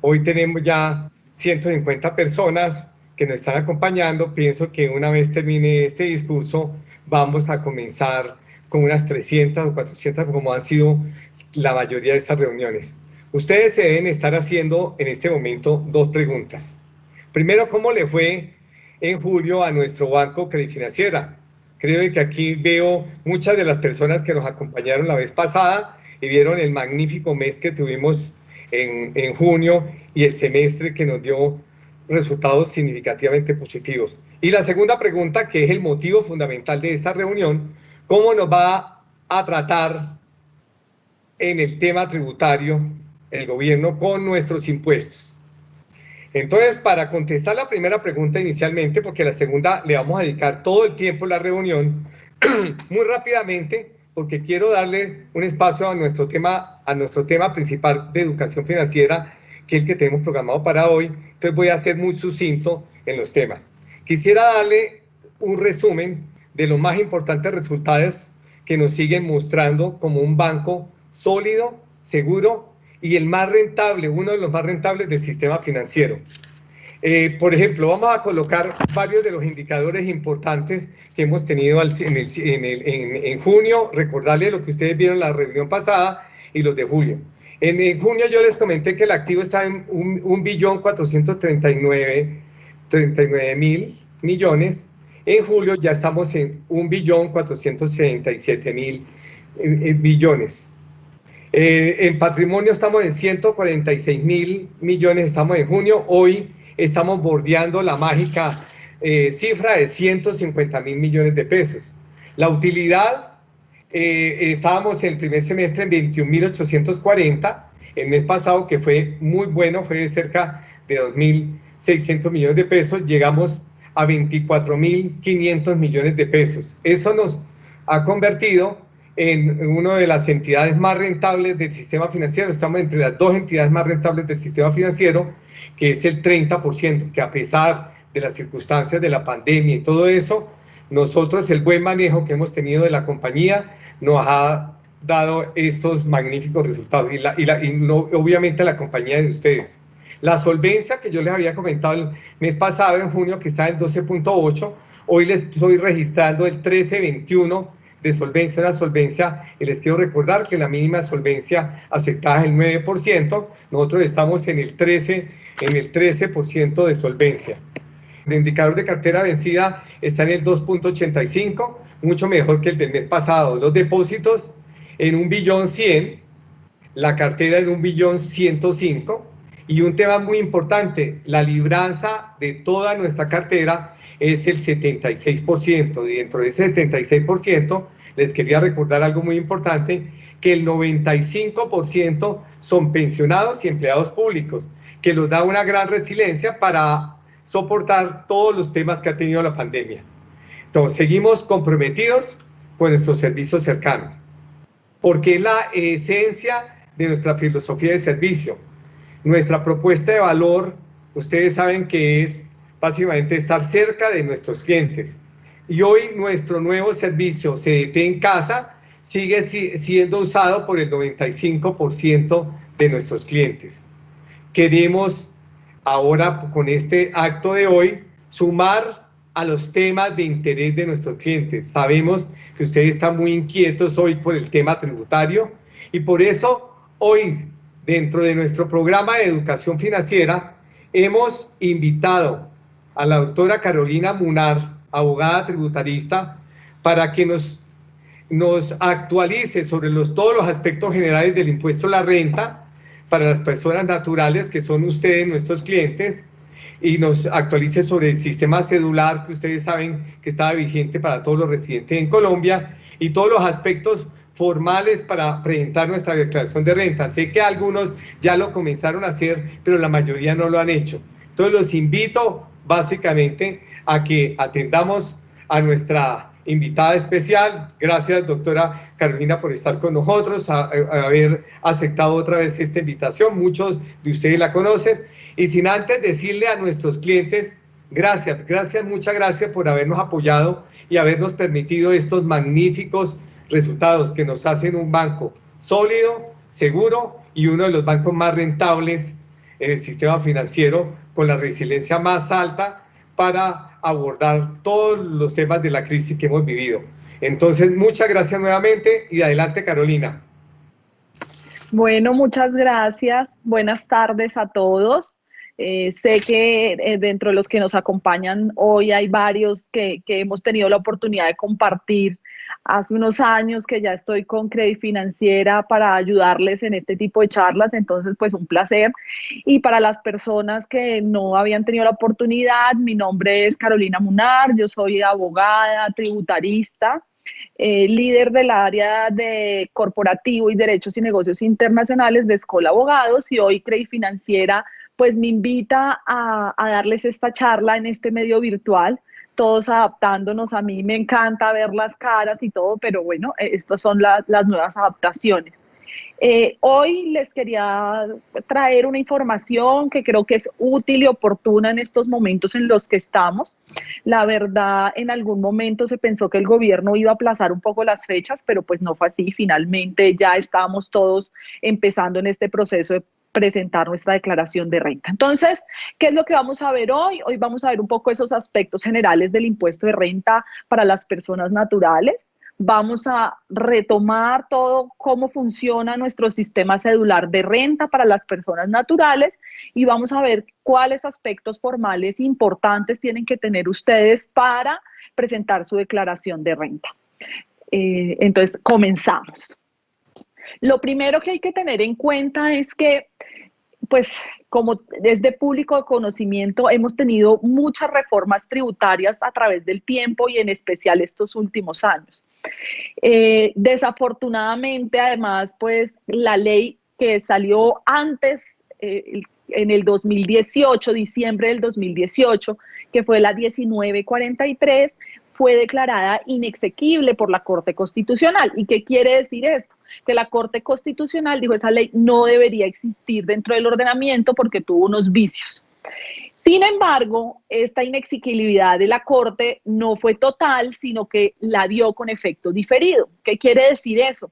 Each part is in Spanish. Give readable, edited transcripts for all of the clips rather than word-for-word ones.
Hoy tenemos ya 150 personas que nos están acompañando. Pienso que una vez termine este discurso, vamos a comenzar con unas 300 o 400, como han sido la mayoría de estas reuniones. Ustedes se deben estar haciendo en este momento dos preguntas. Primero, ¿cómo le fue en julio a nuestro banco Credifinanciera? Creo que aquí veo muchas de las personas que nos acompañaron la vez pasada y vieron el magnífico mes que tuvimos en junio y el semestre que nos dio resultados significativamente positivos. Y la segunda pregunta, que es el motivo fundamental de esta reunión, ¿cómo nos va a tratar en el tema tributario el gobierno con nuestros impuestos? Entonces, para contestar la primera pregunta inicialmente, porque la segunda le vamos a dedicar todo el tiempo a la reunión, muy rápidamente, porque quiero darle un espacio a nuestro tema principal de educación financiera, que es el que tenemos programado para hoy. Entonces voy a ser muy sucinto en los temas. Quisiera darle un resumen de los más importantes resultados que nos siguen mostrando como un banco sólido, seguro y el más rentable, uno de los más rentables del sistema financiero. Por ejemplo, vamos a colocar varios de los indicadores importantes que hemos tenido en junio, recordarles lo que ustedes vieron en la reunión pasada y los de julio. En junio yo les comenté que el activo está en 1.439.000 millones. En julio ya estamos en 1.437.000 billones. En patrimonio estamos en 146.000 millones, estamos en junio. Hoy estamos bordeando la mágica cifra de 150.000 millones de pesos. La utilidad, estábamos en el primer semestre en 21.840, el mes pasado, que fue muy bueno, fue cerca de 2.600 millones de pesos, llegamos a 24.500 millones de pesos. Eso nos ha convertido en una de las entidades más rentables del sistema financiero. Estamos entre las dos entidades más rentables del sistema financiero, que es el 30%, que a pesar de las circunstancias de la pandemia y todo eso, nosotros, el buen manejo que hemos tenido de la compañía nos ha dado estos magníficos resultados y obviamente la compañía de ustedes. La solvencia que yo les había comentado el mes pasado, en junio, que está en 12.8, hoy les estoy registrando el 13.21 de solvencia, una solvencia, y les quiero recordar que la mínima solvencia aceptada es el 9%, nosotros estamos en el 13% de solvencia. El indicador de cartera vencida está en el 2.85, mucho mejor que el del mes pasado. Los depósitos en 1.100.000, la cartera en 1.105.000, y un tema muy importante, la libranza de toda nuestra cartera es el 76%, y dentro de ese 76% les quería recordar algo muy importante, que el 95% son pensionados y empleados públicos, que los da una gran resiliencia para soportar todos los temas que ha tenido la pandemia. Entonces, seguimos comprometidos con nuestros servicios cercanos, porque es la esencia de nuestra filosofía de servicio. Nuestra propuesta de valor, ustedes saben que es básicamente estar cerca de nuestros clientes. Y hoy nuestro nuevo servicio CDT en casa sigue siendo usado por el 95% de nuestros clientes. Queremos ahora, con este acto de hoy, sumar a los temas de interés de nuestros clientes. Sabemos que ustedes están muy inquietos hoy por el tema tributario y por eso hoy, dentro de nuestro programa de educación financiera, hemos invitado a la doctora Carolina Munar, abogada tributarista, para que nos actualice sobre todos los aspectos generales del impuesto a la renta para las personas naturales, que son ustedes, nuestros clientes, y nos actualice sobre el sistema cedular, que ustedes saben que estaba vigente para todos los residentes en Colombia, y todos los aspectos formales para presentar nuestra declaración de renta. Sé que algunos ya lo comenzaron a hacer, pero la mayoría no lo han hecho. Entonces los invito básicamente a que atendamos a nuestra invitada especial. Gracias, doctora Carolina, por estar con nosotros, a haber aceptado otra vez esta invitación. Muchos de ustedes la conocen. Y sin antes decirle a nuestros clientes, gracias, muchas gracias por habernos apoyado y habernos permitido estos magníficos resultados que nos hacen un banco sólido, seguro y uno de los bancos más rentables en el sistema financiero con la resiliencia más alta para abordar todos los temas de la crisis que hemos vivido. Entonces, muchas gracias nuevamente y adelante, Carolina. Bueno, muchas gracias. Buenas tardes a todos. Sé que dentro de los que nos acompañan hoy hay varios que hemos tenido la oportunidad de compartir hace unos años que ya estoy con Credit Financiera para ayudarles en este tipo de charlas, entonces pues un placer. Y para las personas que no habían tenido la oportunidad, mi nombre es Carolina Munar, yo soy abogada, tributarista, líder del área de corporativo y derechos y negocios internacionales de Escola Abogados, y hoy Credit Financiera pues me invita a darles esta charla en este medio virtual, todos adaptándonos. A mí me encanta ver las caras y todo, pero bueno, estas son las nuevas adaptaciones. Hoy les quería traer una información que creo que es útil y oportuna en estos momentos en los que estamos. La verdad, en algún momento se pensó que el gobierno iba a aplazar un poco las fechas, pero pues no fue así. Finalmente ya estábamos todos empezando en este proceso de presentar nuestra declaración de renta. Entonces, ¿qué es lo que vamos a ver hoy? Hoy vamos a ver un poco esos aspectos generales del impuesto de renta para las personas naturales. Vamos a retomar todo cómo funciona nuestro sistema cedular de renta para las personas naturales y vamos a ver cuáles aspectos formales importantes tienen que tener ustedes para presentar su declaración de renta. Entonces, comenzamos. Lo primero que hay que tener en cuenta es que, pues, como es de público conocimiento, hemos tenido muchas reformas tributarias a través del tiempo y en especial estos últimos años. Desafortunadamente, además, pues, la ley que salió antes, en el 2018, diciembre del 2018, que fue la 1943, fue declarada inexequible por la Corte Constitucional. ¿Y qué quiere decir esto? Que la Corte Constitucional dijo esa ley no debería existir dentro del ordenamiento porque tuvo unos vicios. Sin embargo, esta inexequibilidad de la Corte no fue total, sino que la dio con efecto diferido. ¿Qué quiere decir eso?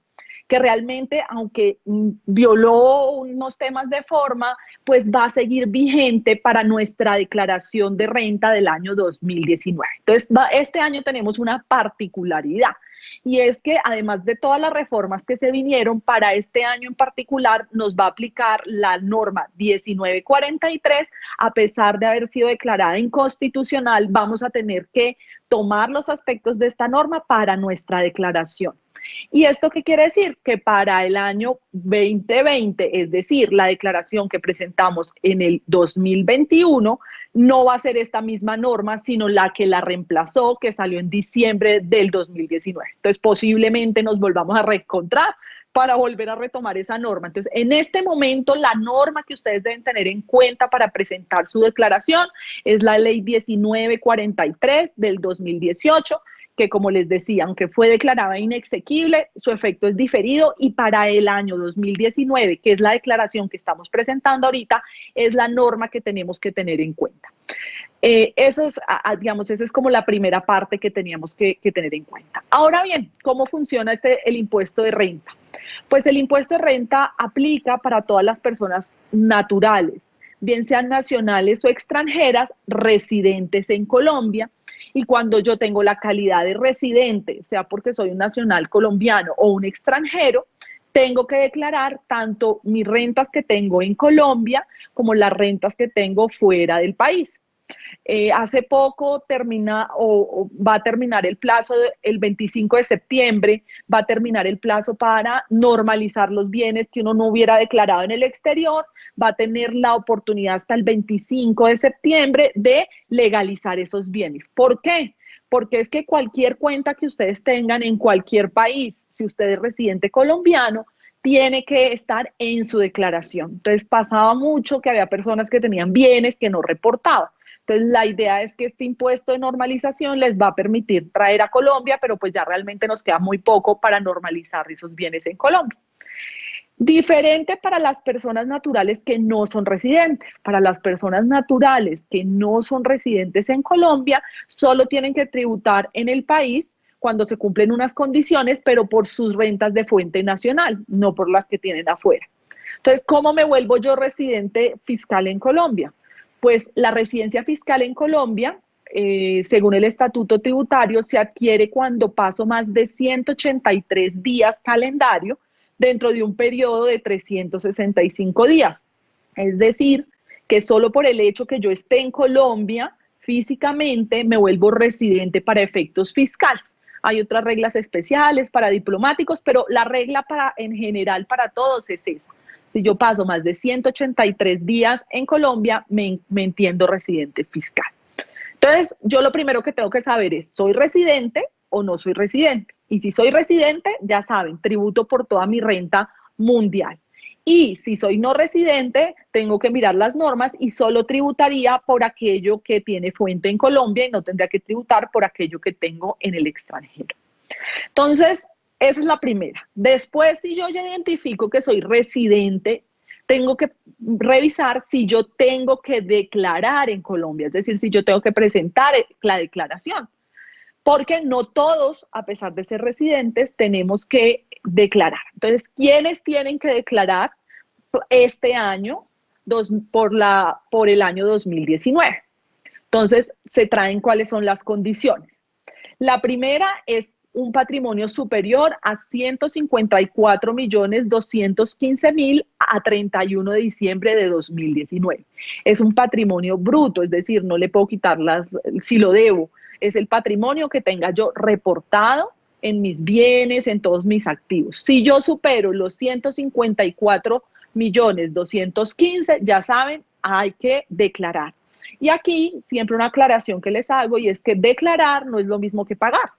Que realmente, aunque violó unos temas de forma, pues va a seguir vigente para nuestra declaración de renta del año 2019. Entonces, este año tenemos una particularidad, y es que además de todas las reformas que se vinieron, para este año en particular nos va a aplicar la norma 1943, a pesar de haber sido declarada inconstitucional, vamos a tener que tomar los aspectos de esta norma para nuestra declaración. ¿Y esto qué quiere decir? Que para el año 2020, es decir, la declaración que presentamos en el 2021, no va a ser esta misma norma, sino la que la reemplazó, que salió en diciembre del 2019. Entonces, posiblemente nos volvamos a reencontrar para volver a retomar esa norma. Entonces, en este momento, la norma que ustedes deben tener en cuenta para presentar su declaración es la ley 1943 del 2018, que, como les decía, aunque fue declarada inexequible, su efecto es diferido, y para el año 2019, que es la declaración que estamos presentando ahorita, es la norma que tenemos que tener en cuenta. Esa es como la primera parte que teníamos que tener en cuenta. Ahora bien, ¿cómo funciona el impuesto de renta? Pues el impuesto de renta aplica para todas las personas naturales, bien sean nacionales o extranjeras, residentes en Colombia. Y cuando yo tengo la calidad de residente, sea porque soy un nacional colombiano o un extranjero, tengo que declarar tanto mis rentas que tengo en Colombia como las rentas que tengo fuera del país. Hace poco va a terminar el plazo, el 25 de septiembre, va a terminar el plazo para normalizar los bienes que uno no hubiera declarado en el exterior. Va a tener la oportunidad hasta el 25 de septiembre de legalizar esos bienes. ¿Por qué? Porque es que cualquier cuenta que ustedes tengan en cualquier país, si usted es residente colombiano, tiene que estar en su declaración. Entonces pasaba mucho que había personas que tenían bienes que no reportaban. Entonces, la idea es que este impuesto de normalización les va a permitir traer a Colombia, pero pues ya realmente nos queda muy poco para normalizar esos bienes en Colombia. Diferente para las personas naturales que no son residentes. Para las personas naturales que no son residentes en Colombia, solo tienen que tributar en el país cuando se cumplen unas condiciones, pero por sus rentas de fuente nacional, no por las que tienen afuera. Entonces, ¿cómo me vuelvo yo residente fiscal en Colombia? Pues la residencia fiscal en Colombia, según el estatuto tributario, se adquiere cuando paso más de 183 días calendario dentro de un periodo de 365 días. Es decir, que solo por el hecho que yo esté en Colombia físicamente me vuelvo residente para efectos fiscales. Hay otras reglas especiales para diplomáticos, pero la regla en general para todos es esa. Si yo paso más de 183 días en Colombia, me entiendo residente fiscal. Entonces, yo lo primero que tengo que saber es, ¿soy residente o no soy residente? Y si soy residente, ya saben, tributo por toda mi renta mundial. Y si soy no residente, tengo que mirar las normas y solo tributaría por aquello que tiene fuente en Colombia y no tendría que tributar por aquello que tengo en el extranjero. Entonces, esa es la primera. Después, si yo ya identifico que soy residente, tengo que revisar si yo tengo que declarar en Colombia, es decir, si yo tengo que presentar la declaración. Porque no todos, a pesar de ser residentes, tenemos que declarar. Entonces, ¿quiénes tienen que declarar este año por el año 2019? Entonces, se traen cuáles son las condiciones. La primera es un patrimonio superior a 154.215.000 a 31 de diciembre de 2019. Es un patrimonio bruto, es decir, no le puedo quitar si lo debo. Es el patrimonio que tenga yo reportado en mis bienes, en todos mis activos. Si yo supero los 154.215.000, ya saben, hay que declarar. Y aquí siempre una aclaración que les hago, y es que declarar no es lo mismo que pagar.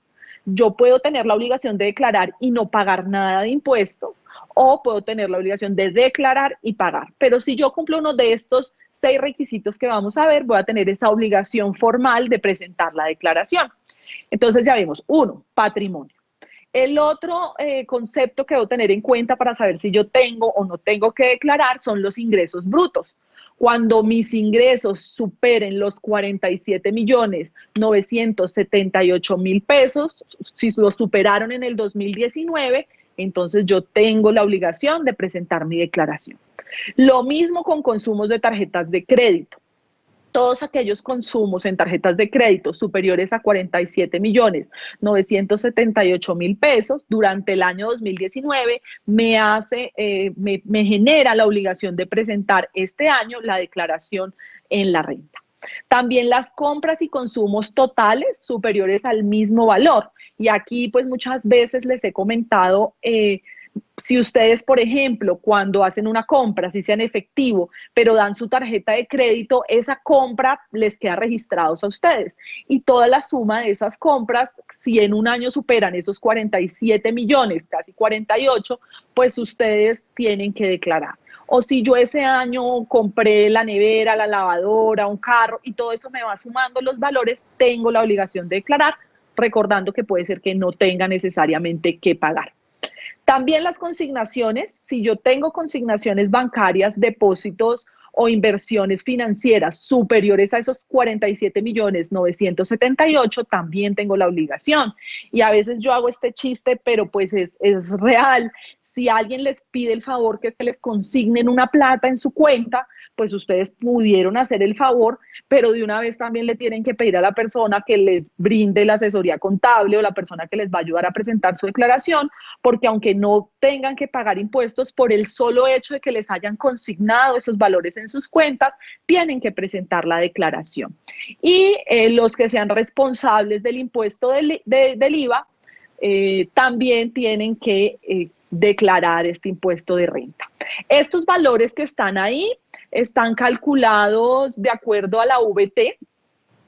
Yo puedo tener la obligación de declarar y no pagar nada de impuestos, o puedo tener la obligación de declarar y pagar. Pero si yo cumplo uno de estos 6 requisitos que vamos a ver, voy a tener esa obligación formal de presentar la declaración. Entonces ya vimos, 1, patrimonio. El otro concepto que debo tener en cuenta para saber si yo tengo o no tengo que declarar son los ingresos brutos. Cuando mis ingresos superen los 47.978.000 pesos, si los superaron en el 2019, entonces yo tengo la obligación de presentar mi declaración. Lo mismo con consumos de tarjetas de crédito. Todos aquellos consumos en tarjetas de crédito superiores a 47.978.000 pesos durante el año 2019 me genera la obligación de presentar este año la declaración en la renta. También las compras y consumos totales superiores al mismo valor. Y aquí pues muchas veces les he comentado, si ustedes, por ejemplo, cuando hacen una compra, si sea en efectivo, pero dan su tarjeta de crédito, esa compra les queda registrados a ustedes. Y toda la suma de esas compras, si en un año superan esos 47 millones, casi 48, pues ustedes tienen que declarar. O si yo ese año compré la nevera, la lavadora, un carro, y todo eso me va sumando los valores, tengo la obligación de declarar, recordando que puede ser que no tenga necesariamente que pagar. También las consignaciones, si yo tengo consignaciones bancarias, depósitos o inversiones financieras superiores a esos 47.978.000, también tengo la obligación. Y a veces yo hago este chiste, pero pues es real. Si alguien les pide el favor que se les consignen una plata en su cuenta, pues ustedes pudieron hacer el favor, pero de una vez también le tienen que pedir a la persona que les brinde la asesoría contable o la persona que les va a ayudar a presentar su declaración, porque aunque no tengan que pagar impuestos, por el solo hecho de que les hayan consignado esos valores en sus cuentas, tienen que presentar la declaración. Y los que sean responsables del impuesto del IVA, también tienen que declarar este impuesto de renta. Estos valores que están ahí están calculados de acuerdo a la VT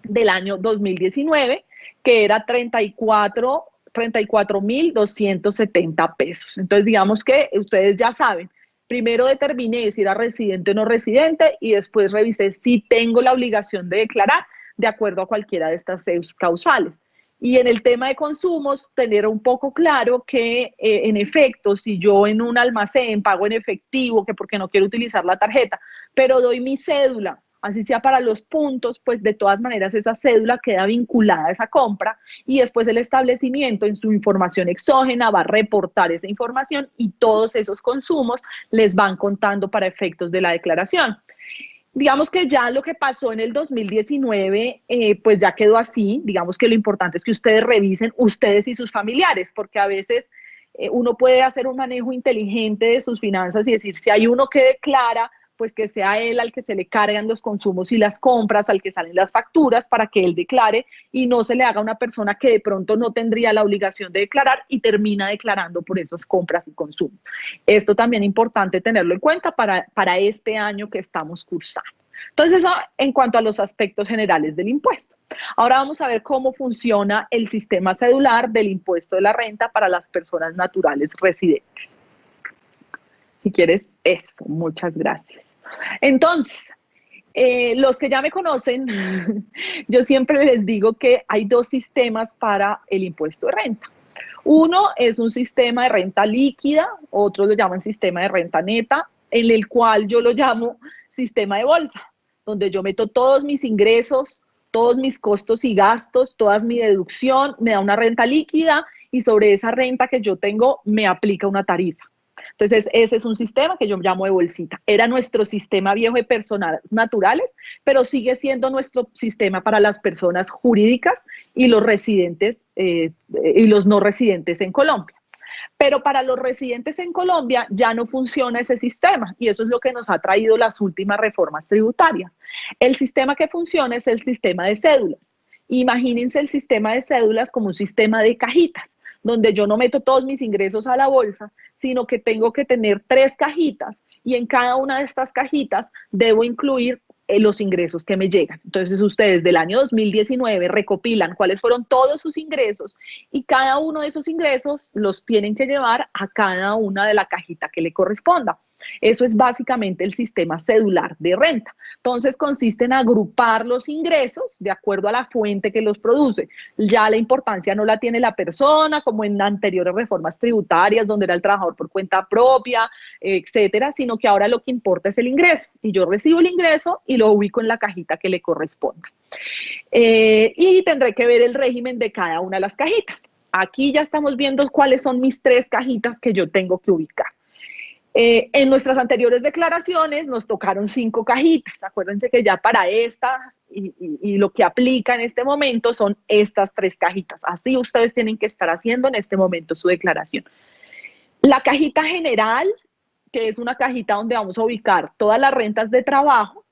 del año 2019, que era 34.270 pesos. Entonces, digamos que ustedes ya saben, primero determiné si era residente o no residente y después revisé si tengo la obligación de declarar de acuerdo a cualquiera de estas 6 causales. Y en el tema de consumos, tener un poco claro que, en efecto, si yo en un almacén pago en efectivo, que porque no quiero utilizar la tarjeta, pero doy mi cédula así sea para los puntos, pues de todas maneras esa cédula queda vinculada a esa compra y después el establecimiento en su información exógena va a reportar esa información y todos esos consumos les van contando para efectos de la declaración. Digamos que ya lo que pasó en el 2019, pues ya quedó así. Digamos que lo importante es que ustedes revisen, ustedes y sus familiares, porque a veces uno puede hacer un manejo inteligente de sus finanzas y decir, si hay uno que declara, pues que sea él al que se le cargan los consumos y las compras, al que salen las facturas para que él declare y no se le haga a una persona que de pronto no tendría la obligación de declarar y termina declarando por esas compras y consumos. Esto también es importante tenerlo en cuenta para este año que estamos cursando. Entonces, eso en cuanto a los aspectos generales del impuesto. Ahora vamos a ver cómo funciona el sistema cedular del impuesto de la renta para las personas naturales residentes. Si quieres, eso, muchas gracias. Entonces, los que ya me conocen, yo siempre les digo que hay dos sistemas para el impuesto de renta. Uno es un sistema de renta líquida, otros lo llaman sistema de renta neta, en el cual yo lo llamo sistema de bolsa, donde yo meto todos mis ingresos, todos mis costos y gastos, toda mi deducción, me da una renta líquida y sobre esa renta que yo tengo me aplica una tarifa. Entonces, ese es un sistema que yo llamo de bolsita. Era nuestro sistema viejo de personas naturales, pero sigue siendo nuestro sistema para las personas jurídicas y los residentes y los no residentes en Colombia. Pero para los residentes en Colombia ya no funciona ese sistema y eso es lo que nos ha traído las últimas reformas tributarias. El sistema que funciona es el sistema de cédulas. Imagínense el sistema de cédulas como un sistema de cajitas, donde yo no meto todos mis ingresos a la bolsa, sino que tengo que tener 3 cajitas y en cada una de estas cajitas debo incluir los ingresos que me llegan. Entonces ustedes del año 2019 recopilan cuáles fueron todos sus ingresos y cada uno de esos ingresos los tienen que llevar a cada una de la cajita que le corresponda. Eso es básicamente el sistema cedular de renta. Entonces consiste en agrupar los ingresos de acuerdo a la fuente que los produce. Ya la importancia no la tiene la persona, como en anteriores reformas tributarias, donde era el trabajador por cuenta propia, etcétera, sino que ahora lo que importa es el ingreso. Y yo recibo el ingreso y lo ubico en la cajita que le corresponda. Y tendré que ver el régimen de cada una de las cajitas. Aquí ya estamos viendo cuáles son mis 3 cajitas que yo tengo que ubicar. En nuestras anteriores declaraciones nos tocaron 5 cajitas. Acuérdense que ya para estas y lo que aplica en este momento son estas 3 cajitas. Así ustedes tienen que estar haciendo en este momento su declaración. La cajita general, que es una cajita donde vamos a ubicar todas las rentas de trabajo,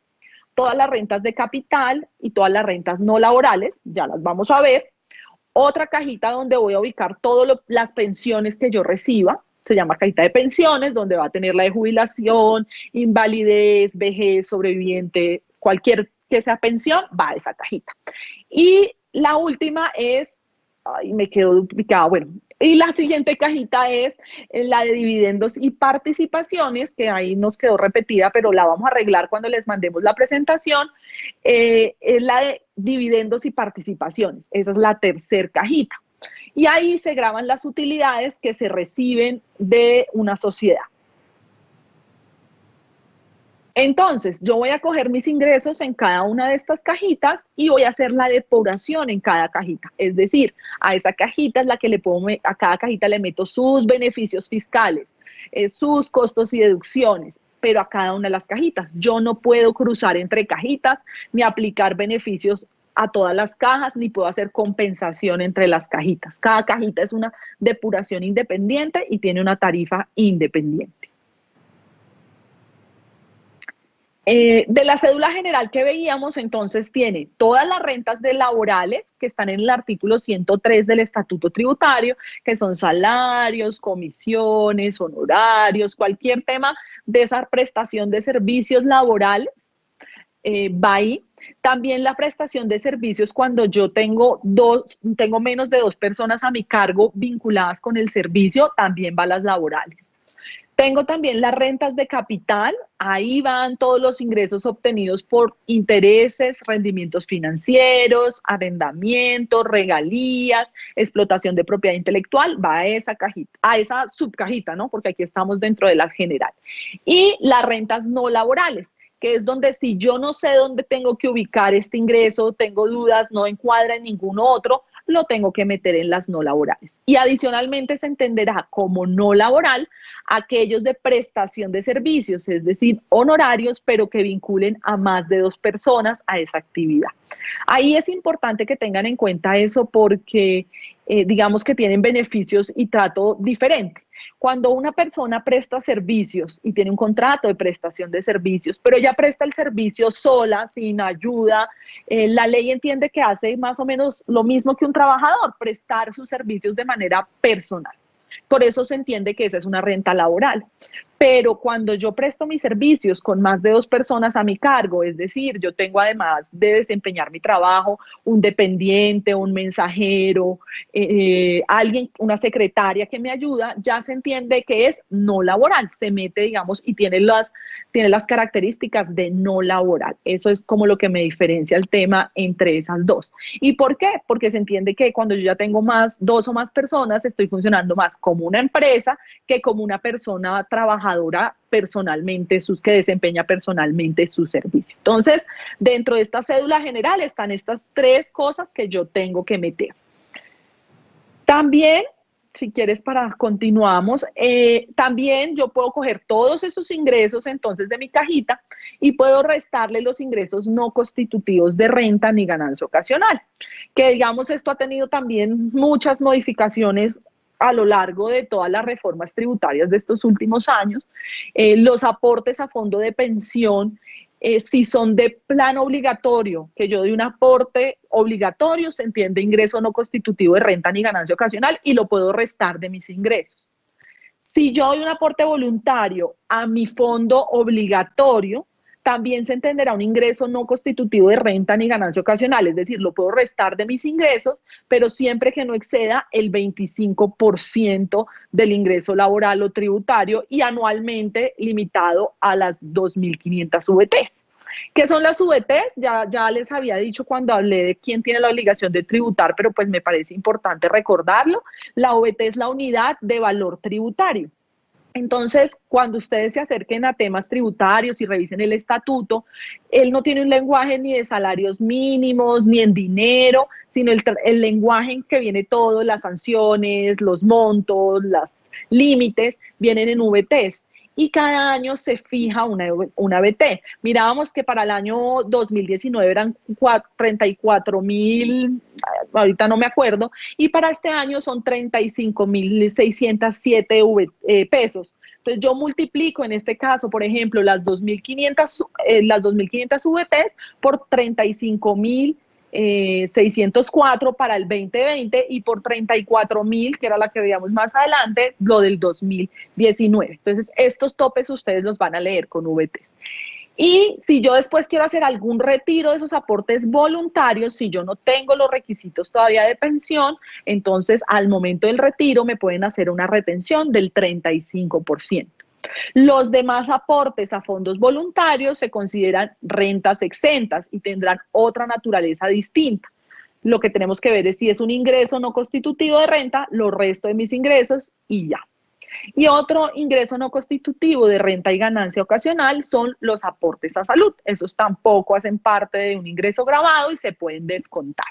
todas las rentas de capital y todas las rentas no laborales, ya las vamos a ver. Otra cajita donde voy a ubicar todas las pensiones que yo reciba, se llama cajita de pensiones, donde va a tener la de jubilación, invalidez, vejez, sobreviviente, cualquier que sea pensión, va a esa cajita. Y la última es, ay, me quedó duplicada, bueno, y la siguiente cajita es la de dividendos y participaciones, que ahí nos quedó repetida, pero la vamos a arreglar cuando les mandemos la presentación, es la de dividendos y participaciones, esa es la tercer cajita. Y ahí se graban las utilidades que se reciben de una sociedad. Entonces, yo voy a coger mis ingresos en cada una de estas cajitas y voy a hacer la depuración en cada cajita. Es decir, a esa cajita es la que a cada cajita le meto sus beneficios fiscales, sus costos y deducciones, pero a cada una de las cajitas. Yo no puedo cruzar entre cajitas ni aplicar beneficios a todas las cajas, ni puedo hacer compensación entre las cajitas. Cada cajita es una depuración independiente y tiene una tarifa independiente. De la cédula general que veíamos, entonces tiene todas las rentas de laborales que están en el artículo 103 del Estatuto Tributario, que son salarios, comisiones, honorarios, cualquier tema de esa prestación de servicios laborales, va ahí. También la prestación de servicios cuando yo tengo menos de 2 personas a mi cargo vinculadas con el servicio, también va a las laborales. Tengo también las rentas de capital, ahí van todos los ingresos obtenidos por intereses, rendimientos financieros, arrendamientos, regalías, explotación de propiedad intelectual, va a esa cajita, a esa subcajita, ¿no? Porque aquí estamos dentro de la general. Y las rentas no laborales, que es donde si yo no sé dónde tengo que ubicar este ingreso, tengo dudas, no encuadra en ningún otro, lo tengo que meter en las no laborales. Y adicionalmente se entenderá como no laboral aquellos de prestación de servicios, es decir, honorarios, pero que vinculen a más de 2 personas a esa actividad. Ahí es importante que tengan en cuenta eso porque digamos que tienen beneficios y trato diferente. Cuando una persona presta servicios y tiene un contrato de prestación de servicios, pero ella presta el servicio sola, sin ayuda, la ley entiende que hace más o menos lo mismo que un trabajador, prestar sus servicios de manera personal. Por eso se entiende que esa es una renta laboral. Pero cuando yo presto mis servicios con más de 2 personas a mi cargo, es decir, yo tengo además de desempeñar mi trabajo, un dependiente, un mensajero, alguien, una secretaria que me ayuda, ya se entiende que es no laboral, se mete, digamos, y tiene las características de no laboral. Eso es como lo que me diferencia el tema entre esas dos. ¿Y por qué? Porque se entiende que cuando yo ya tengo más, 2 o más personas, estoy funcionando más como una empresa que como una persona trabajadora personalmente, que desempeña personalmente su servicio. Entonces, dentro de esta cédula general están estas 3 cosas que yo tengo que meter. También, si quieres, continuamos, también yo puedo coger todos esos ingresos entonces de mi cajita y puedo restarle los ingresos no constitutivos de renta ni ganancia ocasional, que digamos esto ha tenido también muchas modificaciones a lo largo de todas las reformas tributarias de estos últimos años. Los aportes a fondo de pensión, si son de plan obligatorio, que yo doy un aporte obligatorio, se entiende ingreso no constitutivo de renta ni ganancia ocasional y lo puedo restar de mis ingresos. Si yo doy un aporte voluntario a mi fondo obligatorio, también se entenderá un ingreso no constitutivo de renta ni ganancia ocasional, es decir, lo puedo restar de mis ingresos, pero siempre que no exceda el 25% del ingreso laboral o tributario y anualmente limitado a las 2.500 VTs. ¿Qué son las VTs? Ya les había dicho cuando hablé de quién tiene la obligación de tributar, pero pues me parece importante recordarlo. La VT es la unidad de valor tributario. Entonces, cuando ustedes se acerquen a temas tributarios y revisen el estatuto, él no tiene un lenguaje ni de salarios mínimos, ni en dinero, sino el lenguaje en que viene todo, las sanciones, los montos, los límites, vienen en VTs. Y cada año se fija una VT. Mirábamos que para el año 2019 eran 34.000, ahorita no me acuerdo, y para este año son 35.607 pesos. Entonces yo multiplico en este caso, por ejemplo, las 2.500 VTs por 35.604 para el 2020 y por 34.000, que era la que veíamos más adelante, lo del 2019. Entonces, estos topes ustedes los van a leer con VTs. Y si yo después quiero hacer algún retiro de esos aportes voluntarios, si yo no tengo los requisitos todavía de pensión, entonces al momento del retiro me pueden hacer una retención del 35%. Los demás aportes a fondos voluntarios se consideran rentas exentas y tendrán otra naturaleza distinta. Lo que tenemos que ver es si es un ingreso no constitutivo de renta, lo resto de mis ingresos y ya. Y otro ingreso no constitutivo de renta y ganancia ocasional son los aportes a salud. Esos tampoco hacen parte de un ingreso gravado y se pueden descontar.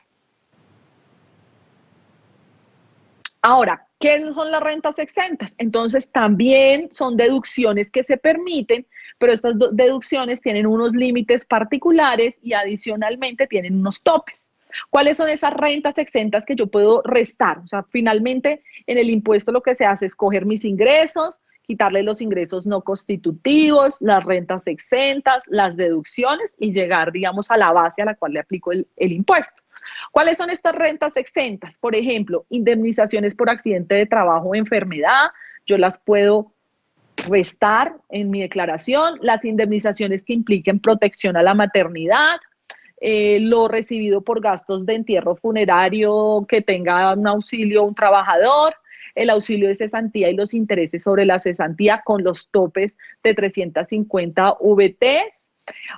Ahora, ¿qué son las rentas exentas? Entonces, también son deducciones que se permiten, pero estas deducciones tienen unos límites particulares y adicionalmente tienen unos topes. ¿Cuáles son esas rentas exentas que yo puedo restar? O sea, finalmente en el impuesto lo que se hace es coger mis ingresos, quitarle los ingresos no constitutivos, las rentas exentas, las deducciones y llegar, digamos, a la base a la cual le aplico el impuesto. ¿Cuáles son estas rentas exentas? Por ejemplo, indemnizaciones por accidente de trabajo o enfermedad, yo las puedo restar en mi declaración, las indemnizaciones que impliquen protección a la maternidad, lo recibido por gastos de entierro funerario que tenga un auxilio un trabajador, el auxilio de cesantía y los intereses sobre la cesantía con los topes de 350 VTs.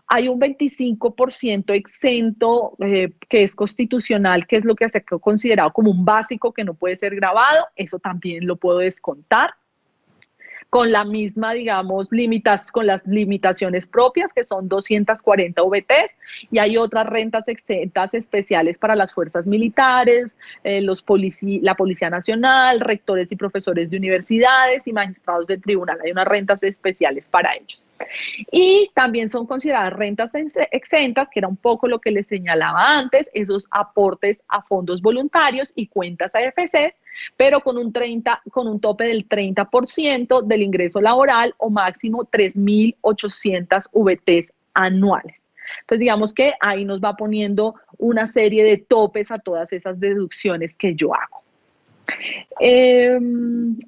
Hay un 25% exento que es constitucional, que es lo que se ha considerado como un básico que no puede ser gravado, eso también lo puedo descontar. con la misma, digamos, con las limitaciones propias, que son 240 VTs, y hay otras rentas exentas especiales para las fuerzas militares, la Policía Nacional, rectores y profesores de universidades y magistrados del tribunal. Hay unas rentas especiales para ellos. Y también son consideradas rentas exentas, que era un poco lo que les señalaba antes, esos aportes a fondos voluntarios y cuentas AFCs, pero con un tope del 30% del ingreso laboral o máximo 3.800 VTs anuales. Entonces, digamos que ahí nos va poniendo una serie de topes a todas esas deducciones que yo hago.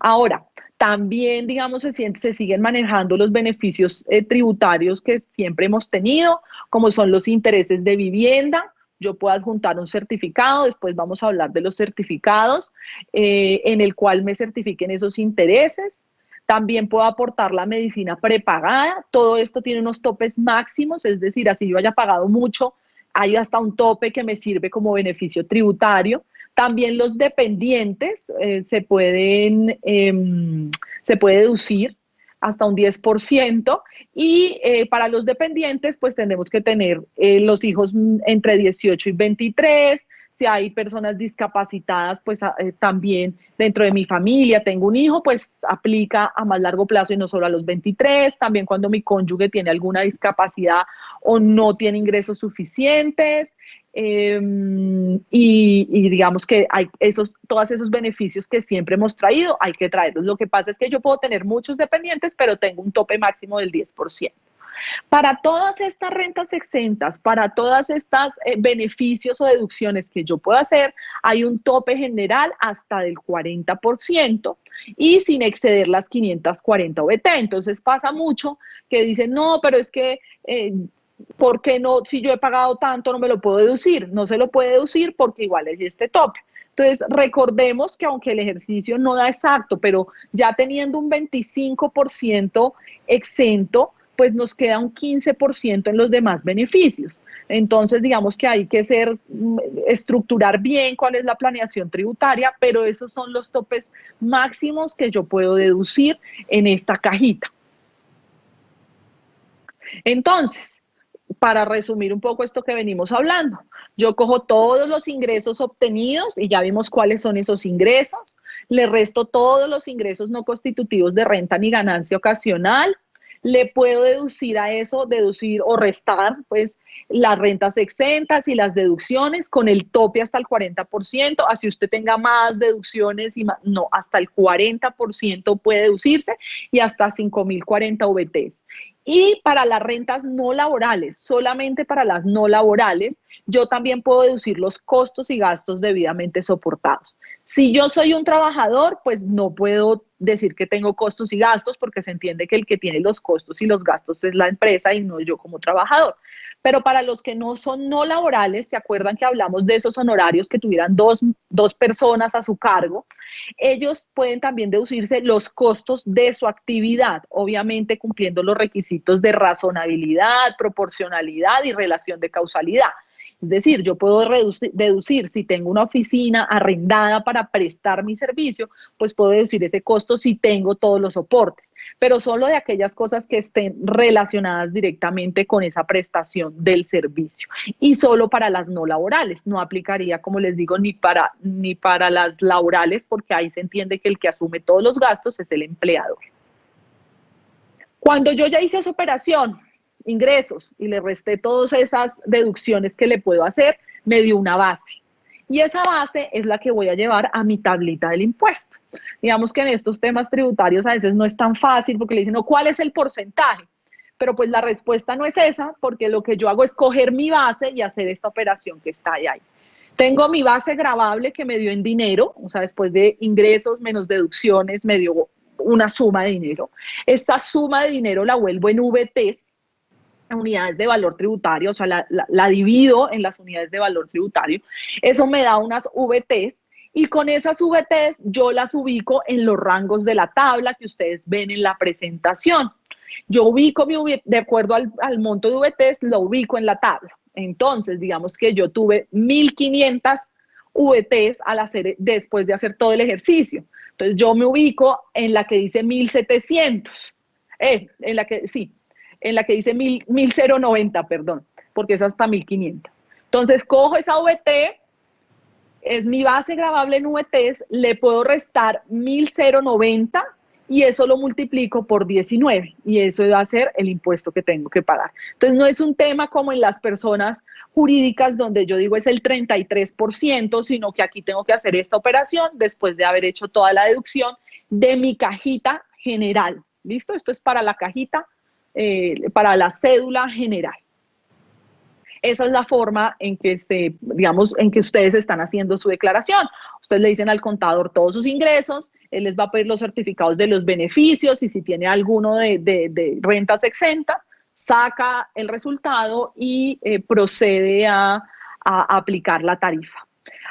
Ahora, también, digamos, se siguen manejando los beneficios tributarios que siempre hemos tenido, como son los intereses de vivienda. Yo puedo adjuntar un certificado, después vamos a hablar de los certificados, en el cual me certifiquen esos intereses. También puedo aportar la medicina prepagada. Todo esto tiene unos topes máximos, es decir, así yo haya pagado mucho, hay hasta un tope que me sirve como beneficio tributario. También los dependientes se puede deducir hasta un 10%, y para los dependientes pues tenemos que tener los hijos entre 18 y 23, si hay personas discapacitadas pues también dentro de mi familia tengo un hijo, pues aplica a más largo plazo y no solo a los 23, también cuando mi cónyuge tiene alguna discapacidad o no tiene ingresos suficientes, y digamos que hay todos esos beneficios que siempre hemos traído, hay que traerlos. Lo que pasa es que yo puedo tener muchos dependientes, pero tengo un tope máximo del 10%. Para todas estas rentas exentas, para todas estas beneficios o deducciones que yo puedo hacer, hay un tope general hasta del 40% y sin exceder las 540 VT. Entonces pasa mucho que dicen, no, pero es que ¿por qué no? Si yo he pagado tanto, no me lo puedo deducir. No se lo puede deducir porque igual es este tope. Entonces, recordemos que aunque el ejercicio no da exacto, pero ya teniendo un 25% exento, pues nos queda un 15% en los demás beneficios. Entonces, digamos que hay que estructurar bien cuál es la planeación tributaria, pero esos son los topes máximos que yo puedo deducir en esta cajita. Entonces, para resumir un poco esto que venimos hablando, yo cojo todos los ingresos obtenidos y ya vimos cuáles son esos ingresos, le resto todos los ingresos no constitutivos de renta ni ganancia ocasional, le puedo deducir a eso, deducir o restar pues las rentas exentas y las deducciones con el tope hasta el 40%, así usted tenga más deducciones, no, hasta el 40% puede deducirse y hasta 5.040 VTs. Y para las rentas no laborales, solamente para las no laborales, yo también puedo deducir los costos y gastos debidamente soportados. Si yo soy un trabajador, pues no puedo decir que tengo costos y gastos porque se entiende que el que tiene los costos y los gastos es la empresa y no yo como trabajador. Pero para los que no son no laborales, ¿se acuerdan que hablamos de esos honorarios que tuvieran dos personas a su cargo? Ellos pueden también deducirse los costos de su actividad, obviamente cumpliendo los requisitos de razonabilidad, proporcionalidad y relación de causalidad. Es decir, yo puedo deducir si tengo una oficina arrendada para prestar mi servicio, pues puedo deducir ese costo si tengo todos los soportes, pero solo de aquellas cosas que estén relacionadas directamente con esa prestación del servicio y solo para las no laborales. No aplicaría, como les digo, ni para las laborales, porque ahí se entiende que el que asume todos los gastos es el empleador. Cuando yo ya hice esa operación, ingresos, y le resté todas esas deducciones que le puedo hacer, me dio una base. Y esa base es la que voy a llevar a mi tablita del impuesto. Digamos que en estos temas tributarios a veces no es tan fácil porque le dicen, no, ¿cuál es el porcentaje? Pero pues la respuesta no es esa, porque lo que yo hago es coger mi base y hacer esta operación que está ahí. Tengo mi base gravable que me dio en dinero, o sea, después de ingresos menos deducciones me dio una suma de dinero. Esta suma de dinero la vuelvo en VTs, unidades de valor tributario, o sea, la divido en las unidades de valor tributario. Eso me da unas VTs y con esas VTs yo las ubico en los rangos de la tabla que ustedes ven en la presentación. Yo ubico de acuerdo al monto de VTs, lo ubico en la tabla. Entonces, digamos que yo tuve 1.500 VTs después de hacer todo el ejercicio. Entonces yo me ubico en la que dice 1700, en la que dice 1090, perdón, porque es hasta 1500. Entonces cojo esa VT, es mi base grabable en VTs, le puedo restar 1090 y eso lo multiplico por 19 y eso va a ser el impuesto que tengo que pagar. Entonces no es un tema como en las personas jurídicas donde yo digo es el 33%, sino que aquí tengo que hacer esta operación después de haber hecho toda la deducción de mi cajita general. ¿Listo? Esto es para la cajita, para la cédula general. Esa es la forma en que en que ustedes están haciendo su declaración. Ustedes le dicen al contador todos sus ingresos, él les va a pedir los certificados de los beneficios y si tiene alguno de rentas exentas, saca el resultado y procede a aplicar la tarifa.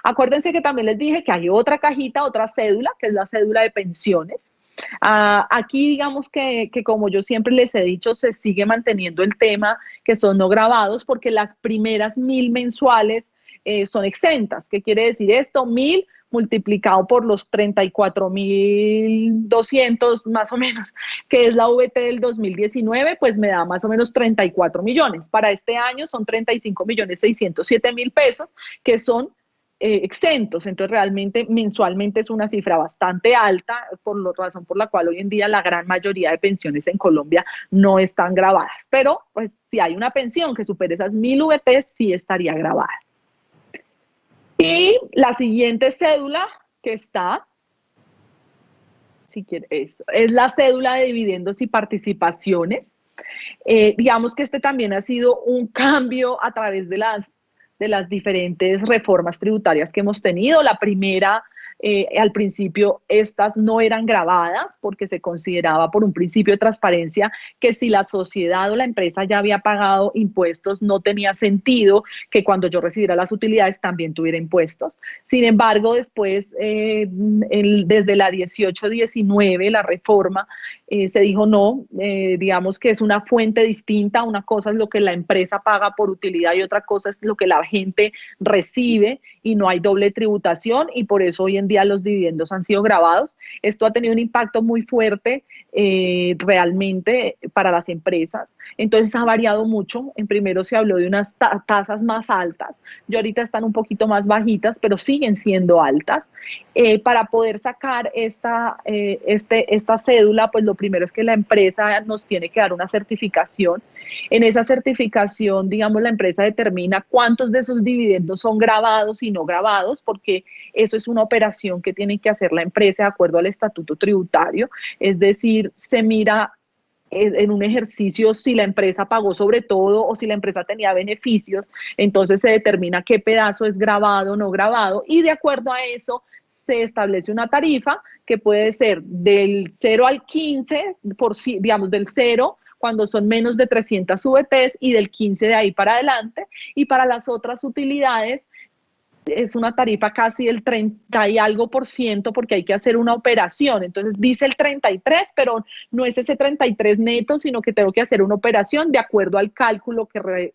Acuérdense que también les dije que hay otra cajita, otra cédula, que es la cédula de pensiones. Aquí digamos que como yo siempre les he dicho, se sigue manteniendo el tema que son no gravados porque las primeras 1000 mensuales son exentas. ¿Qué quiere decir esto? 1000 multiplicado por los 34.200 más o menos, que es la VT del 2019, pues me da más o menos 34 millones. Para este año son 35.607.000 pesos, que son exentos. Entonces realmente mensualmente es una cifra bastante alta, por la razón por la cual hoy en día la gran mayoría de pensiones en Colombia no están grabadas, pero pues si hay una pensión que supere esas 1000 VTs sí estaría grabada. Y la siguiente cédula que está, si quiere, es la cédula de dividendos y participaciones. Digamos que este también ha sido un cambio a través de las diferentes reformas tributarias que hemos tenido. La primera, al principio, estas no eran gravadas porque se consideraba por un principio de transparencia que si la sociedad o la empresa ya había pagado impuestos, no tenía sentido que cuando yo recibiera las utilidades también tuviera impuestos. Sin embargo, después, desde la 18-19, la reforma, se dijo no, digamos que es una fuente distinta, una cosa es lo que la empresa paga por utilidad y otra cosa es lo que la gente recibe y no hay doble tributación y por eso hoy en día los dividendos han sido gravados. Esto ha tenido un impacto muy fuerte realmente para las empresas, entonces ha variado mucho. En primero se habló de unas tasas más altas, yo ahorita están un poquito más bajitas, pero siguen siendo altas. Para poder sacar esta cédula, pues lo primero es que la empresa nos tiene que dar una certificación. En esa certificación, digamos, la empresa determina cuántos de esos dividendos son gravados y no gravados, porque eso es una operación que tiene que hacer la empresa de acuerdo al estatuto tributario. Es decir, se mira en un ejercicio si la empresa pagó sobre todo o si la empresa tenía beneficios, entonces se determina qué pedazo es grabado o no grabado y de acuerdo a eso se establece una tarifa que puede ser del 0 al 15, digamos del 0 cuando son menos de 300 VTs y del 15 de ahí para adelante, y para las otras utilidades es una tarifa casi del 30 y algo por ciento porque hay que hacer una operación. Entonces dice el 33, pero no es ese 33 neto, sino que tengo que hacer una operación de acuerdo al cálculo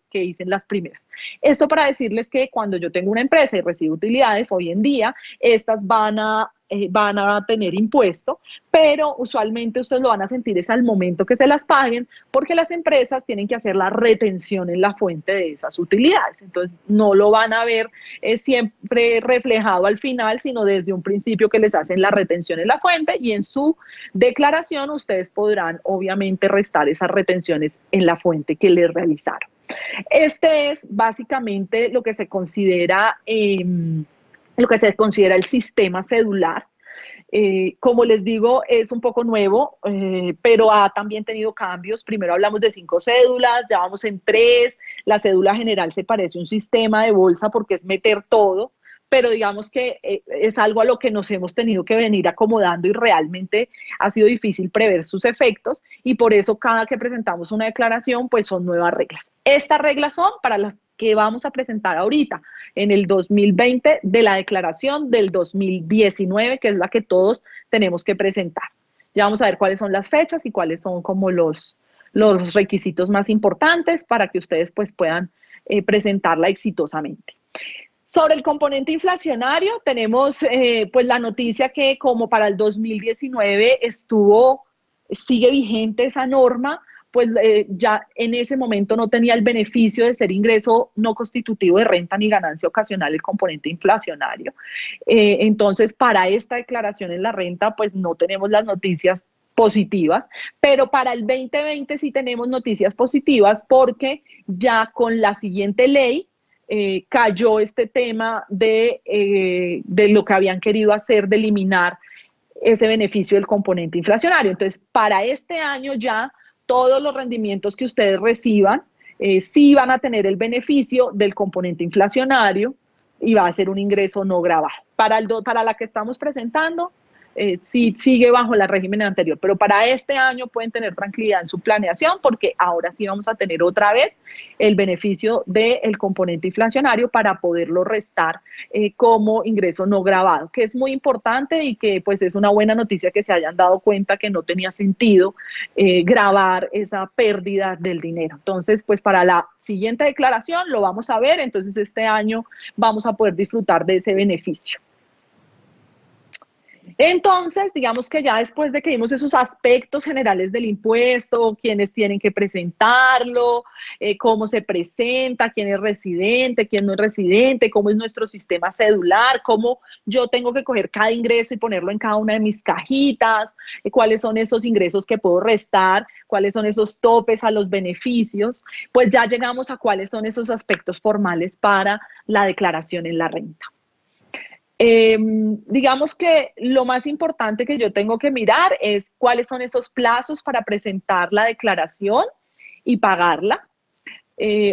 que hice en las primeras. Esto para decirles que cuando yo tengo una empresa y recibo utilidades, hoy en día, estas van a tener impuesto, pero usualmente ustedes lo van a sentir es al momento que se las paguen, porque las empresas tienen que hacer la retención en la fuente de esas utilidades. Entonces, no lo van a ver siempre reflejado al final, sino desde un principio que les hacen la retención en la fuente y en su declaración ustedes podrán obviamente restar esas retenciones en la fuente que les realizaron. Este es básicamente lo que se considera el sistema cedular. Como les digo, es un poco nuevo, pero ha también tenido cambios. Primero hablamos de 5 cédulas, ya vamos en 3. La cédula general se parece a un sistema de bolsa porque es meter todo, pero digamos que es algo a lo que nos hemos tenido que venir acomodando y realmente ha sido difícil prever sus efectos y por eso cada que presentamos una declaración pues son nuevas reglas. Estas reglas son para las que vamos a presentar ahorita en el 2020 de la declaración del 2019, que es la que todos tenemos que presentar. Ya vamos a ver cuáles son las fechas y cuáles son como los requisitos más importantes para que ustedes pues puedan presentarla exitosamente. Sobre el componente inflacionario, tenemos pues la noticia que como para el 2019 sigue vigente esa norma, pues ya en ese momento no tenía el beneficio de ser ingreso no constitutivo de renta ni ganancia ocasional el componente inflacionario. Entonces, para esta declaración en la renta, pues no tenemos las noticias positivas, pero para el 2020 sí tenemos noticias positivas porque ya con la siguiente ley cayó este tema de lo que habían querido hacer, de eliminar ese beneficio del componente inflacionario. Entonces, para este año ya todos los rendimientos que ustedes reciban sí van a tener el beneficio del componente inflacionario y va a ser un ingreso no grabado. Para la que estamos presentando, sí sigue bajo el régimen anterior, pero para este año pueden tener tranquilidad en su planeación porque ahora sí vamos a tener otra vez el beneficio del componente inflacionario para poderlo restar como ingreso no grabado, que es muy importante y que pues es una buena noticia que se hayan dado cuenta que no tenía sentido grabar esa pérdida del dinero. Entonces, pues para la siguiente declaración lo vamos a ver, entonces este año vamos a poder disfrutar de ese beneficio. Entonces, digamos que ya después de que vimos esos aspectos generales del impuesto, quiénes tienen que presentarlo, cómo se presenta, quién es residente, quién no es residente, cómo es nuestro sistema cedular, cómo yo tengo que coger cada ingreso y ponerlo en cada una de mis cajitas, cuáles son esos ingresos que puedo restar, cuáles son esos topes a los beneficios, pues ya llegamos a cuáles son esos aspectos formales para la declaración en la renta. Digamos que lo más importante que yo tengo que mirar es cuáles son esos plazos para presentar la declaración y pagarla.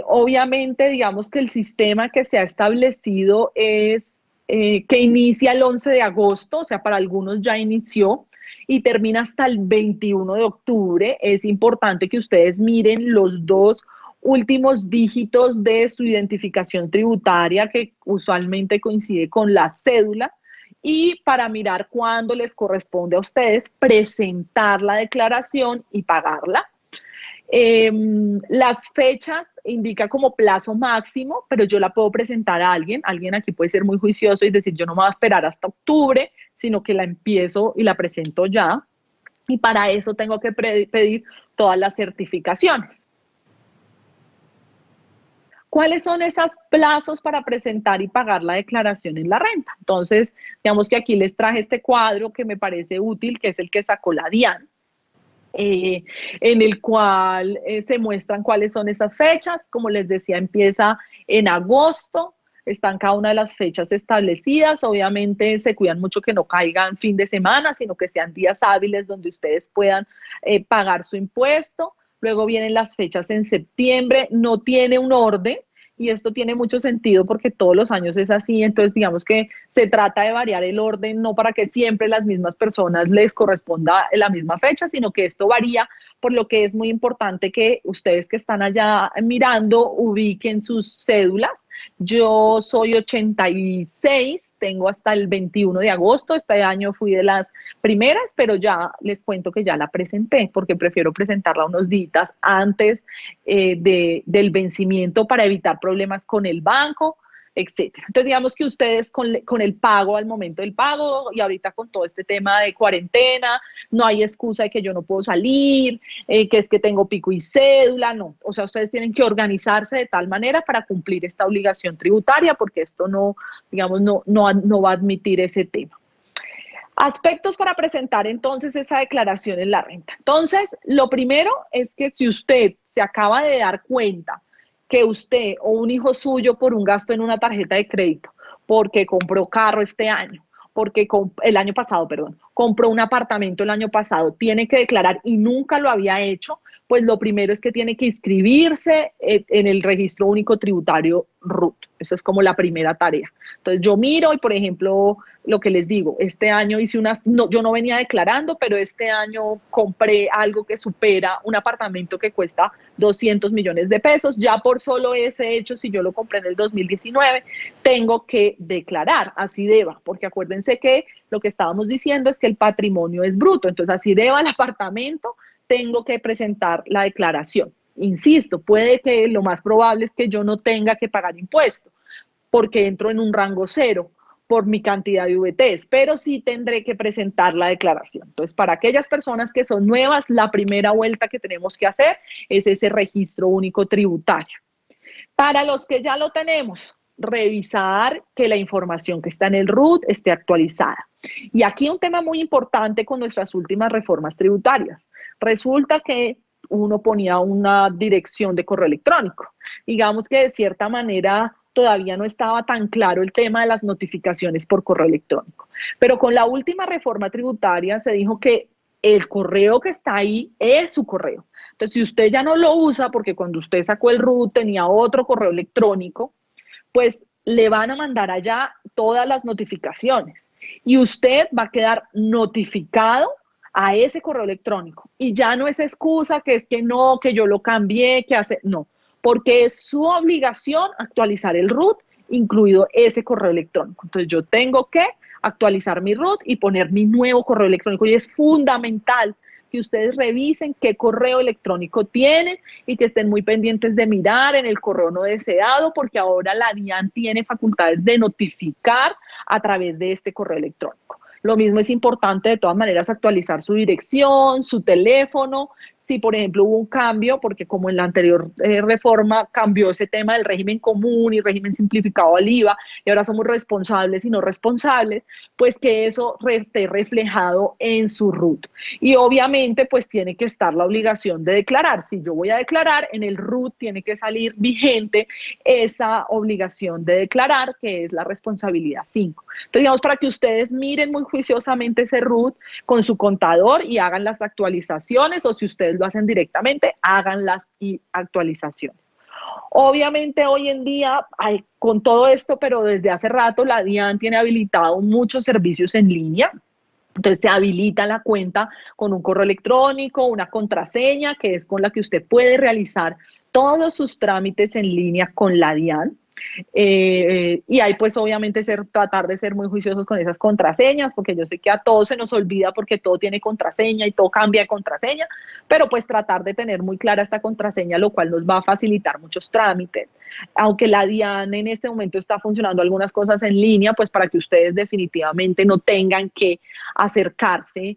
Obviamente, digamos que el sistema que se ha establecido es que inicia el 11 de agosto, o sea, para algunos ya inició y termina hasta el 21 de octubre. Es importante que ustedes miren los dos últimos dígitos de su identificación tributaria, que usualmente coincide con la cédula, y para mirar cuándo les corresponde a ustedes presentar la declaración y pagarla. Las fechas indica como plazo máximo, pero yo la puedo presentar a alguien. Alguien aquí puede ser muy juicioso y decir, yo no me voy a esperar hasta octubre, sino que la empiezo y la presento ya. Y para eso tengo que pedir todas las certificaciones. ¿Cuáles son esos plazos para presentar y pagar la declaración en la renta? Entonces, digamos que aquí les traje este cuadro que me parece útil, que es el que sacó la DIAN, en el cual se muestran cuáles son esas fechas. Como les decía, empieza en agosto, están cada una de las fechas establecidas. Obviamente se cuidan mucho que no caigan fin de semana, sino que sean días hábiles donde ustedes puedan pagar su impuesto. Luego vienen las fechas en septiembre, no tiene un orden y esto tiene mucho sentido porque todos los años es así, entonces digamos que se trata de variar el orden, no para que siempre las mismas personas les corresponda la misma fecha, sino que esto varía, por lo que es muy importante que ustedes que están allá mirando ubiquen sus cédulas. Yo soy 86, tengo hasta el 21 de agosto, este año fui de las primeras, pero ya les cuento que ya la presenté porque prefiero presentarla unos días antes del vencimiento para evitar problemas con el banco, etcétera. Entonces, digamos que ustedes con el pago, al momento del pago, y ahorita con todo este tema de cuarentena, no hay excusa de que yo no puedo salir, que es que tengo pico y cédula, no. O sea, ustedes tienen que organizarse de tal manera para cumplir esta obligación tributaria, porque esto no, digamos, no va a admitir ese tema. Aspectos para presentar entonces esa declaración en la renta. Entonces, lo primero es que si usted se acaba de dar cuenta que usted o un hijo suyo por un gasto en una tarjeta de crédito, porque compró carro este año, porque el año pasado, perdón, compró un apartamento el año pasado, tiene que declarar y nunca lo había hecho, pues lo primero es que tiene que inscribirse en el registro único tributario RUT. Esa es como la primera tarea. Entonces yo miro y, por ejemplo, lo que les digo, este año hice yo no venía declarando, pero este año compré algo que supera un apartamento que cuesta 200 millones de pesos. Ya por solo ese hecho, si yo lo compré en el 2019, tengo que declarar, así deba, porque acuérdense que lo que estábamos diciendo es que el patrimonio es bruto. Entonces, así deba el apartamento, tengo que presentar la declaración. Insisto, puede que lo más probable es que yo no tenga que pagar impuesto, porque entro en un rango cero por mi cantidad de VTs, pero sí tendré que presentar la declaración. Entonces, para aquellas personas que son nuevas, la primera vuelta que tenemos que hacer es ese registro único tributario. Para los que ya lo tenemos, revisar que la información que está en el RUT esté actualizada. Y aquí un tema muy importante con nuestras últimas reformas tributarias. Resulta que uno ponía una dirección de correo electrónico. Digamos que de cierta manera todavía no estaba tan claro el tema de las notificaciones por correo electrónico. Pero con la última reforma tributaria se dijo que el correo que está ahí es su correo. Entonces, si usted ya no lo usa, porque cuando usted sacó el RUT tenía otro correo electrónico, pues le van a mandar allá todas las notificaciones y usted va a quedar notificado a ese correo electrónico. Y ya no es excusa que es que no, que yo lo cambié, que hace, no, porque es su obligación actualizar el RUT, incluido ese correo electrónico. Entonces yo tengo que actualizar mi RUT y poner mi nuevo correo electrónico y es fundamental que ustedes revisen qué correo electrónico tienen y que estén muy pendientes de mirar en el correo no deseado, porque ahora la DIAN tiene facultades de notificar a través de este correo electrónico. Lo mismo es importante de todas maneras actualizar su dirección, su teléfono. Si, por ejemplo, hubo un cambio, porque como en la anterior reforma cambió ese tema del régimen común y régimen simplificado al IVA, y ahora somos responsables y no responsables, pues que eso esté reflejado en su RUT. Y obviamente, pues tiene que estar la obligación de declarar. Si yo voy a declarar, en el RUT tiene que salir vigente esa obligación de declarar, que es la responsabilidad 5. Entonces, digamos, para que ustedes miren muy juiciosamente ese RUT con su contador y hagan las actualizaciones, o si ustedes lo hacen directamente, hagan las actualizaciones. Obviamente hoy en día, con todo esto, pero desde hace rato, la DIAN tiene habilitado muchos servicios en línea. Entonces se habilita la cuenta con un correo electrónico, una contraseña, que es con la que usted puede realizar todos sus trámites en línea con la DIAN. Y ahí pues obviamente tratar de ser muy juiciosos con esas contraseñas, porque yo sé que a todos se nos olvida porque todo tiene contraseña y todo cambia de contraseña, pero pues tratar de tener muy clara esta contraseña, lo cual nos va a facilitar muchos trámites. Aunque la DIAN en este momento está funcionando algunas cosas en línea, pues para que ustedes definitivamente no tengan que acercarse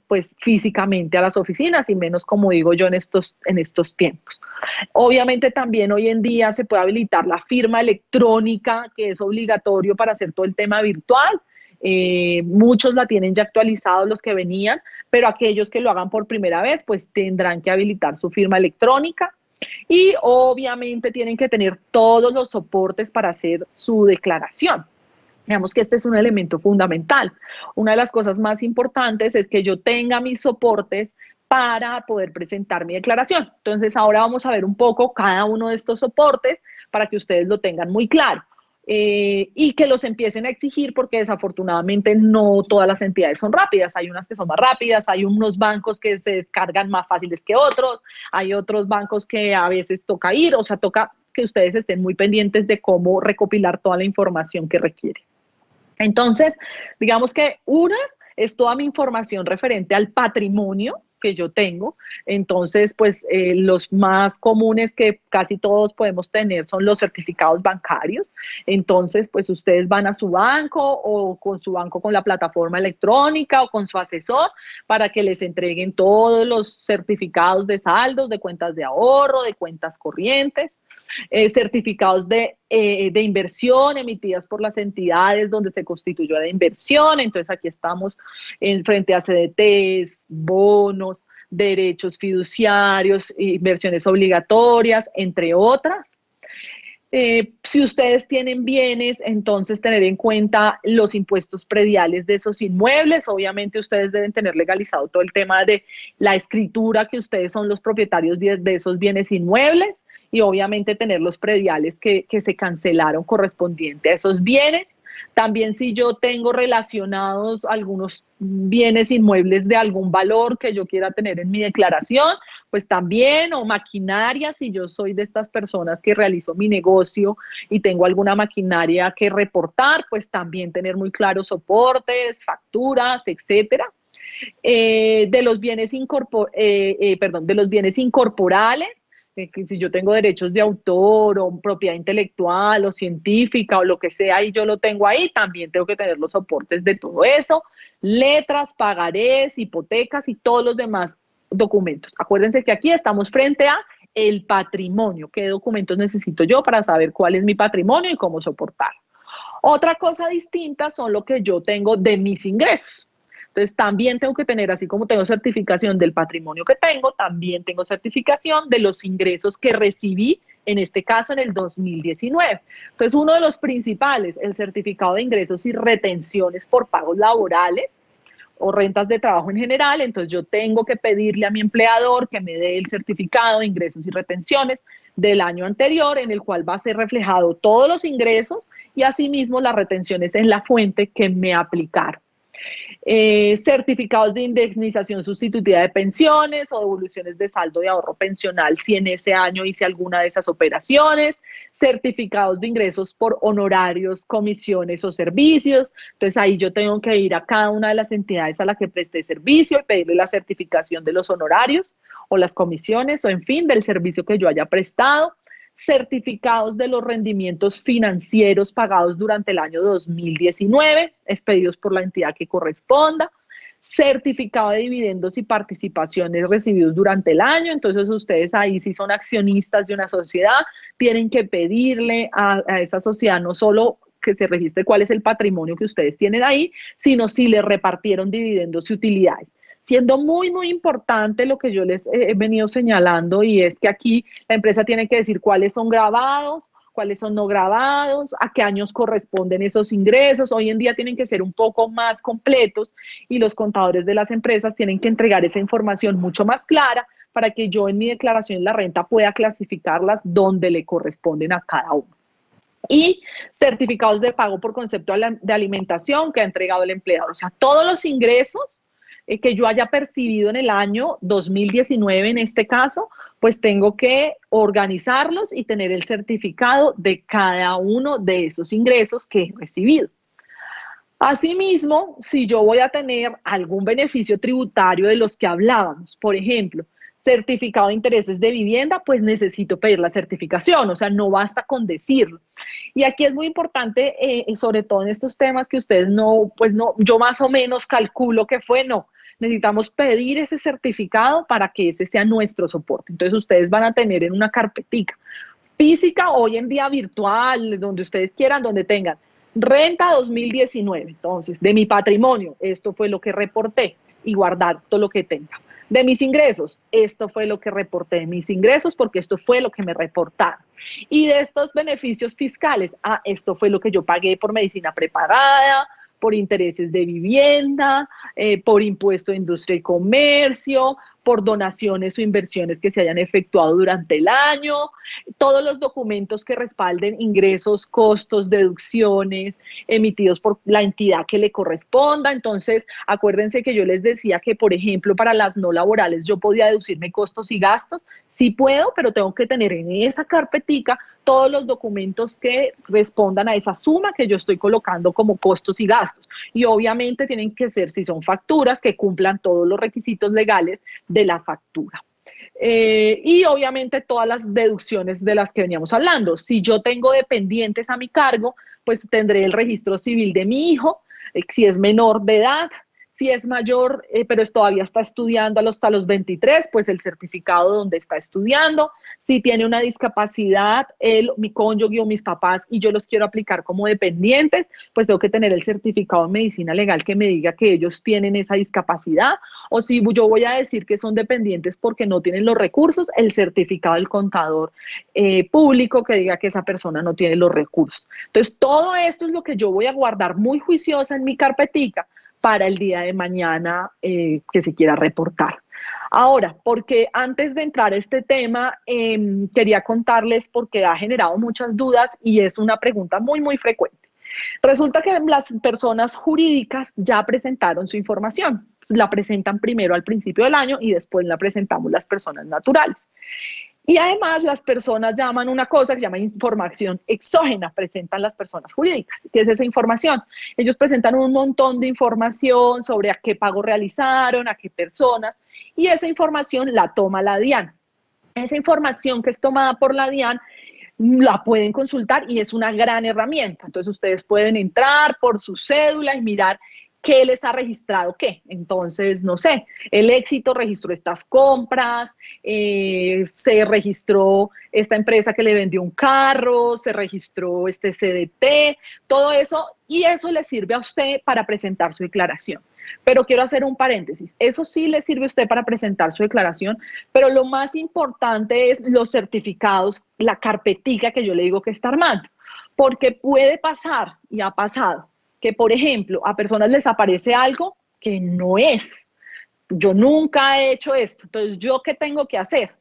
pues físicamente a las oficinas y menos, como digo yo, en estos tiempos. Obviamente también hoy en día se puede habilitar la firma electrónica, que es obligatorio para hacer todo el tema virtual. Muchos la tienen ya actualizados, los que venían, pero aquellos que lo hagan por primera vez pues tendrán que habilitar su firma electrónica. Y obviamente tienen que tener todos los soportes para hacer su declaración. Digamos que este es un elemento fundamental. Una de las cosas más importantes es que yo tenga mis soportes para poder presentar mi declaración. Entonces, ahora vamos a ver un poco cada uno de estos soportes para que ustedes lo tengan muy claro. Y que los empiecen a exigir, porque desafortunadamente no todas las entidades son rápidas. Hay unas que son más rápidas, hay unos bancos que se descargan más fáciles que otros, hay otros bancos que a veces toca ir, o sea, toca que ustedes estén muy pendientes de cómo recopilar toda la información que requiere. Entonces, digamos que unas es toda mi información referente al patrimonio que yo tengo. Entonces, pues los más comunes que casi todos podemos tener son los certificados bancarios. Entonces, pues ustedes van a su banco o con su banco con la plataforma electrónica o con su asesor para que les entreguen todos los certificados de saldos, de cuentas de ahorro, de cuentas corrientes, certificados de inversión emitidas por las entidades donde se constituyó la inversión. Entonces aquí estamos frente a CDTs, bonos, derechos fiduciarios, inversiones obligatorias, entre otras. Si ustedes tienen bienes, entonces tener en cuenta los impuestos prediales de esos inmuebles. Obviamente ustedes deben tener legalizado todo el tema de la escritura, que ustedes son los propietarios de esos bienes inmuebles, y obviamente tener los prediales que se cancelaron correspondiente a esos bienes. También si yo tengo relacionados algunos bienes inmuebles de algún valor que yo quiera tener en mi declaración, pues también, o maquinaria, si yo soy de estas personas que realizo mi negocio y tengo alguna maquinaria que reportar, pues también tener muy claros soportes, facturas, etcétera. De los bienes incorporales, que si yo tengo derechos de autor o propiedad intelectual o científica o lo que sea y yo lo tengo ahí, también tengo que tener los soportes de todo eso, letras, pagarés, hipotecas y todos los demás documentos. Acuérdense que aquí estamos frente a el patrimonio. ¿Qué documentos necesito yo para saber cuál es mi patrimonio y cómo soportar? Otra cosa distinta son lo que yo tengo de mis ingresos. Entonces, también tengo que tener, así como tengo certificación del patrimonio que tengo, también tengo certificación de los ingresos que recibí, en este caso en el 2019. Entonces, uno de los principales, el certificado de ingresos y retenciones por pagos laborales o rentas de trabajo en general. Entonces, yo tengo que pedirle a mi empleador que me dé el certificado de ingresos y retenciones del año anterior, en el cual va a ser reflejado todos los ingresos y asimismo las retenciones en la fuente que me aplicaron. Certificados de indemnización sustitutiva de pensiones o devoluciones de saldo de ahorro pensional si en ese año hice alguna de esas operaciones, certificados de ingresos por honorarios, comisiones o servicios. Entonces ahí yo tengo que ir a cada una de las entidades a la que presté servicio y pedirle la certificación de los honorarios o las comisiones o en fin del servicio que yo haya prestado, certificados de los rendimientos financieros pagados durante el año 2019, expedidos por la entidad que corresponda, certificado de dividendos y participaciones recibidos durante el año. Entonces ustedes ahí, si son accionistas de una sociedad, tienen que pedirle a esa sociedad no solo que se registre cuál es el patrimonio que ustedes tienen ahí, sino si les repartieron dividendos y utilidades. Siendo muy, muy importante lo que yo les he venido señalando, y es que aquí la empresa tiene que decir cuáles son grabados, cuáles son no grabados, a qué años corresponden esos ingresos. Hoy en día tienen que ser un poco más completos y los contadores de las empresas tienen que entregar esa información mucho más clara para que yo en mi declaración de la renta pueda clasificarlas donde le corresponden a cada uno. Y certificados de pago por concepto de alimentación que ha entregado el empleador. O sea, todos los ingresos que yo haya percibido en el año 2019, en este caso, pues tengo que organizarlos y tener el certificado de cada uno de esos ingresos que he recibido. Asimismo, si yo voy a tener algún beneficio tributario de los que hablábamos, por ejemplo, certificado de intereses de vivienda, pues necesito pedir la certificación, o sea, no basta con decirlo. Y aquí es muy importante, sobre todo en estos temas que ustedes no, pues no, yo más o menos calculo que fue, no, necesitamos pedir ese certificado para que ese sea nuestro soporte. Entonces ustedes van a tener en una carpetica física, hoy en día virtual, donde ustedes quieran, donde tengan renta 2019, entonces de mi patrimonio, esto fue lo que reporté y guardar todo lo que tenga. De mis ingresos, esto fue lo que reporté de mis ingresos porque esto fue lo que me reportaron. Y de estos beneficios fiscales, esto fue lo que yo pagué por medicina prepagada, por intereses de vivienda, por impuesto de industria y comercio, por donaciones o inversiones que se hayan efectuado durante el año, todos los documentos que respalden ingresos, costos, deducciones emitidos por la entidad que le corresponda. Entonces, acuérdense que yo les decía que, por ejemplo, para las no laborales yo podía deducirme costos y gastos. Sí puedo, pero tengo que tener en esa carpetica todos los documentos que respondan a esa suma que yo estoy colocando como costos y gastos. Y obviamente tienen que ser, si son facturas, que cumplan todos los requisitos legales de la factura. Y obviamente todas las deducciones de las que veníamos hablando. Si yo tengo dependientes a mi cargo, pues tendré el registro civil de mi hijo, si es menor de edad. Si es mayor, pero todavía está estudiando hasta los 23, pues el certificado donde está estudiando. Si tiene una discapacidad, él, mi cónyuge o mis papás, y yo los quiero aplicar como dependientes, pues tengo que tener el certificado de medicina legal que me diga que ellos tienen esa discapacidad. O si yo voy a decir que son dependientes porque no tienen los recursos, el certificado del contador público que diga que esa persona no tiene los recursos. Entonces, todo esto es lo que yo voy a guardar muy juiciosa en mi carpetica para el día de mañana que se quiera reportar. Ahora, porque antes de entrar a este tema, quería contarles porque ha generado muchas dudas y es una pregunta muy, muy frecuente. Resulta que las personas jurídicas ya presentaron su información. La presentan primero al principio del año y después la presentamos las personas naturales. Y además las personas llaman una cosa que se llama información exógena, presentan las personas jurídicas. ¿Qué es esa información? Ellos presentan un montón de información sobre a qué pago realizaron, a qué personas, y esa información la toma la DIAN. Esa información que es tomada por la DIAN la pueden consultar y es una gran herramienta. Entonces ustedes pueden entrar por su cédula y mirar qué les ha registrado qué. Entonces, no sé, el Éxito registró estas compras, se registró esta empresa que le vendió un carro, se registró este CDT, todo eso, y eso le sirve a usted para presentar su declaración. Pero quiero hacer un paréntesis, eso sí le sirve a usted para presentar su declaración, pero lo más importante es los certificados, la carpetica que yo le digo que está armando, porque puede pasar, y ha pasado, que, por ejemplo, a personas les aparece algo que no es. Yo nunca he hecho esto. Entonces, ¿yo qué tengo que hacer?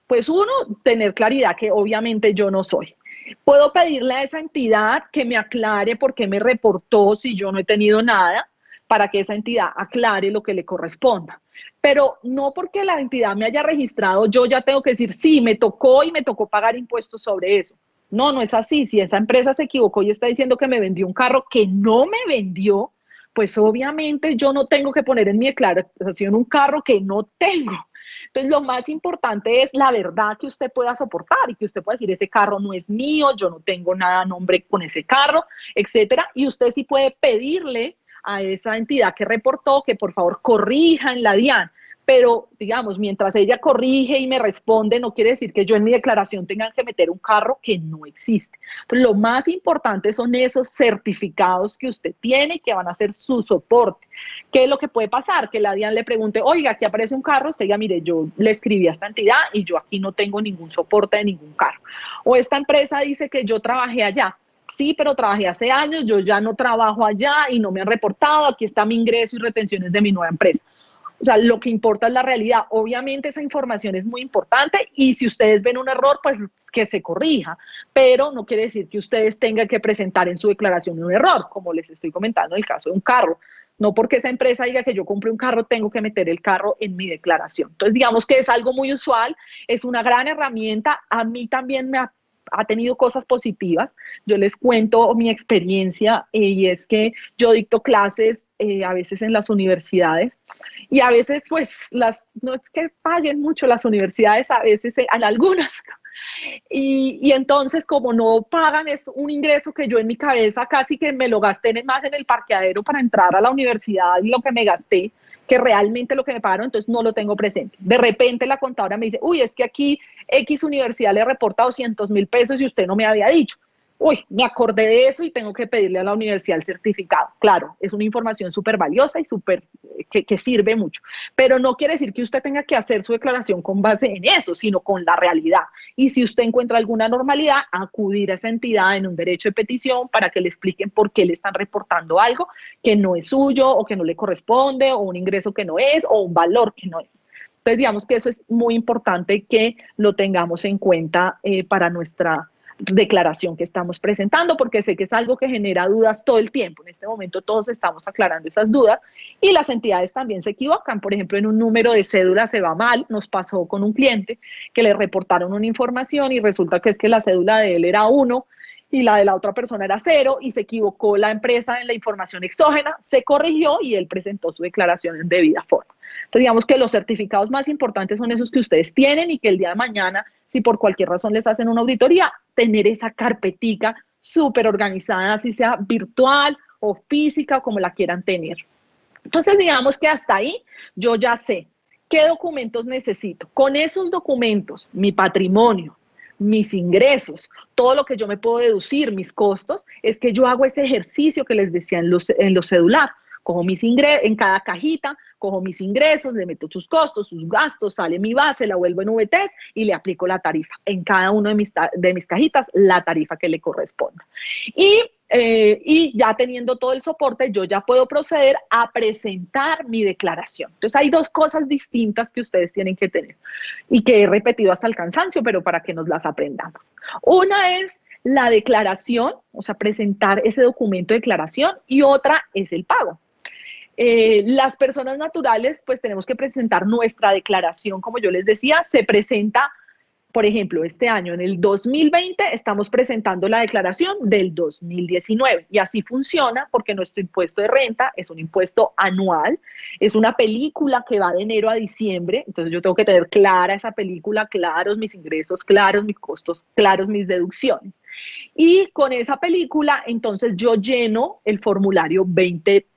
Pues uno, tener claridad que obviamente yo no soy. Puedo pedirle a esa entidad que me aclare por qué me reportó si yo no he tenido nada, para que esa entidad aclare lo que le corresponda. Pero no porque la entidad me haya registrado, yo ya tengo que decir, sí, me tocó y me tocó pagar impuestos sobre eso. No, no es así. Si esa empresa se equivocó y está diciendo que me vendió un carro que no me vendió, pues obviamente yo no tengo que poner en mi declaración un carro que no tengo. Entonces, lo más importante es la verdad que usted pueda soportar y que usted pueda decir, ese carro no es mío, yo no tengo nada a nombre con ese carro, etcétera. Y usted sí puede pedirle a esa entidad que reportó que por favor corrija en la DIAN. Pero, digamos, mientras ella corrige y me responde, no quiere decir que yo en mi declaración tenga que meter un carro que no existe. Entonces, lo más importante son esos certificados que usted tiene y que van a ser su soporte. ¿Qué es lo que puede pasar? Que la DIAN le pregunte, oiga, aquí aparece un carro, usted diga, mire, yo le escribí a esta entidad y yo aquí no tengo ningún soporte de ningún carro. O esta empresa dice que yo trabajé allá. Sí, pero trabajé hace años, yo ya no trabajo allá y no me han reportado, aquí está mi ingreso y retenciones de mi nueva empresa. O sea, lo que importa es la realidad. Obviamente esa información es muy importante y si ustedes ven un error, pues que se corrija, pero no quiere decir que ustedes tengan que presentar en su declaración un error, como les estoy comentando en el caso de un carro. No porque esa empresa diga que yo compré un carro, tengo que meter el carro en mi declaración. Entonces, digamos que es algo muy usual, es una gran herramienta. A mí también ha tenido cosas positivas. Yo les cuento mi experiencia y es que yo dicto clases a veces en las universidades y a veces pues no es que paguen mucho las universidades, a veces en algunas. Y entonces como no pagan es un ingreso que yo en mi cabeza casi que me lo gasté más en el parqueadero para entrar a la universidad y lo que me gasté que realmente lo que me pagaron, entonces no lo tengo presente. De repente la contadora me dice, uy, es que aquí X universidad le reporta 200.000 pesos y usted no me había dicho. Uy, me acordé de eso y tengo que pedirle a la universidad el certificado. Claro, es una información súper valiosa y súper que sirve mucho, pero no quiere decir que usted tenga que hacer su declaración con base en eso, sino con la realidad. Y si usted encuentra alguna normalidad, acudir a esa entidad en un derecho de petición para que le expliquen por qué le están reportando algo que no es suyo o que no le corresponde o un ingreso que no es o un valor que no es. Entonces, digamos que eso es muy importante que lo tengamos en cuenta para nuestra declaración que estamos presentando, porque sé que es algo que genera dudas todo el tiempo. En este momento todos estamos aclarando esas dudas y las entidades también se equivocan. Por ejemplo, en un número de cédula se va mal. Nos pasó con un cliente que le reportaron una información y resulta que es que la cédula de él era 1 y la de la otra persona era 0 y se equivocó la empresa en la información exógena, se corrigió y él presentó su declaración en debida forma. Entonces, digamos que los certificados más importantes son esos que ustedes tienen y que el día de mañana, si por cualquier razón les hacen una auditoría, tener esa carpetica súper organizada, así sea virtual o física o como la quieran tener. Entonces, digamos que hasta ahí yo ya sé qué documentos necesito. Con esos documentos, mi patrimonio, mis ingresos, todo lo que yo me puedo deducir, mis costos, es que yo hago ese ejercicio que les decía en los cedular. Cojo mis ingresos, en cada cajita, cojo mis ingresos, le meto sus costos, sus gastos, sale mi base, la vuelvo en VTs y le aplico la tarifa. En cada una de mis cajitas, la tarifa que le corresponda. Y ya teniendo todo el soporte, yo ya puedo proceder a presentar mi declaración. Entonces, hay dos cosas distintas que ustedes tienen que tener y que he repetido hasta el cansancio, pero para que nos las aprendamos. Una es la declaración, o sea, presentar ese documento de declaración, y otra es el pago. Las personas naturales, pues tenemos que presentar nuestra declaración, como yo les decía, se presenta Por ejemplo, este año, en el 2020, estamos presentando la declaración del 2019 y así funciona porque nuestro impuesto de renta es un impuesto anual, es una película que va de enero a diciembre, entonces yo tengo que tener clara esa película, claros mis ingresos, claros mis costos, claros mis deducciones. Y con esa película, entonces yo lleno el formulario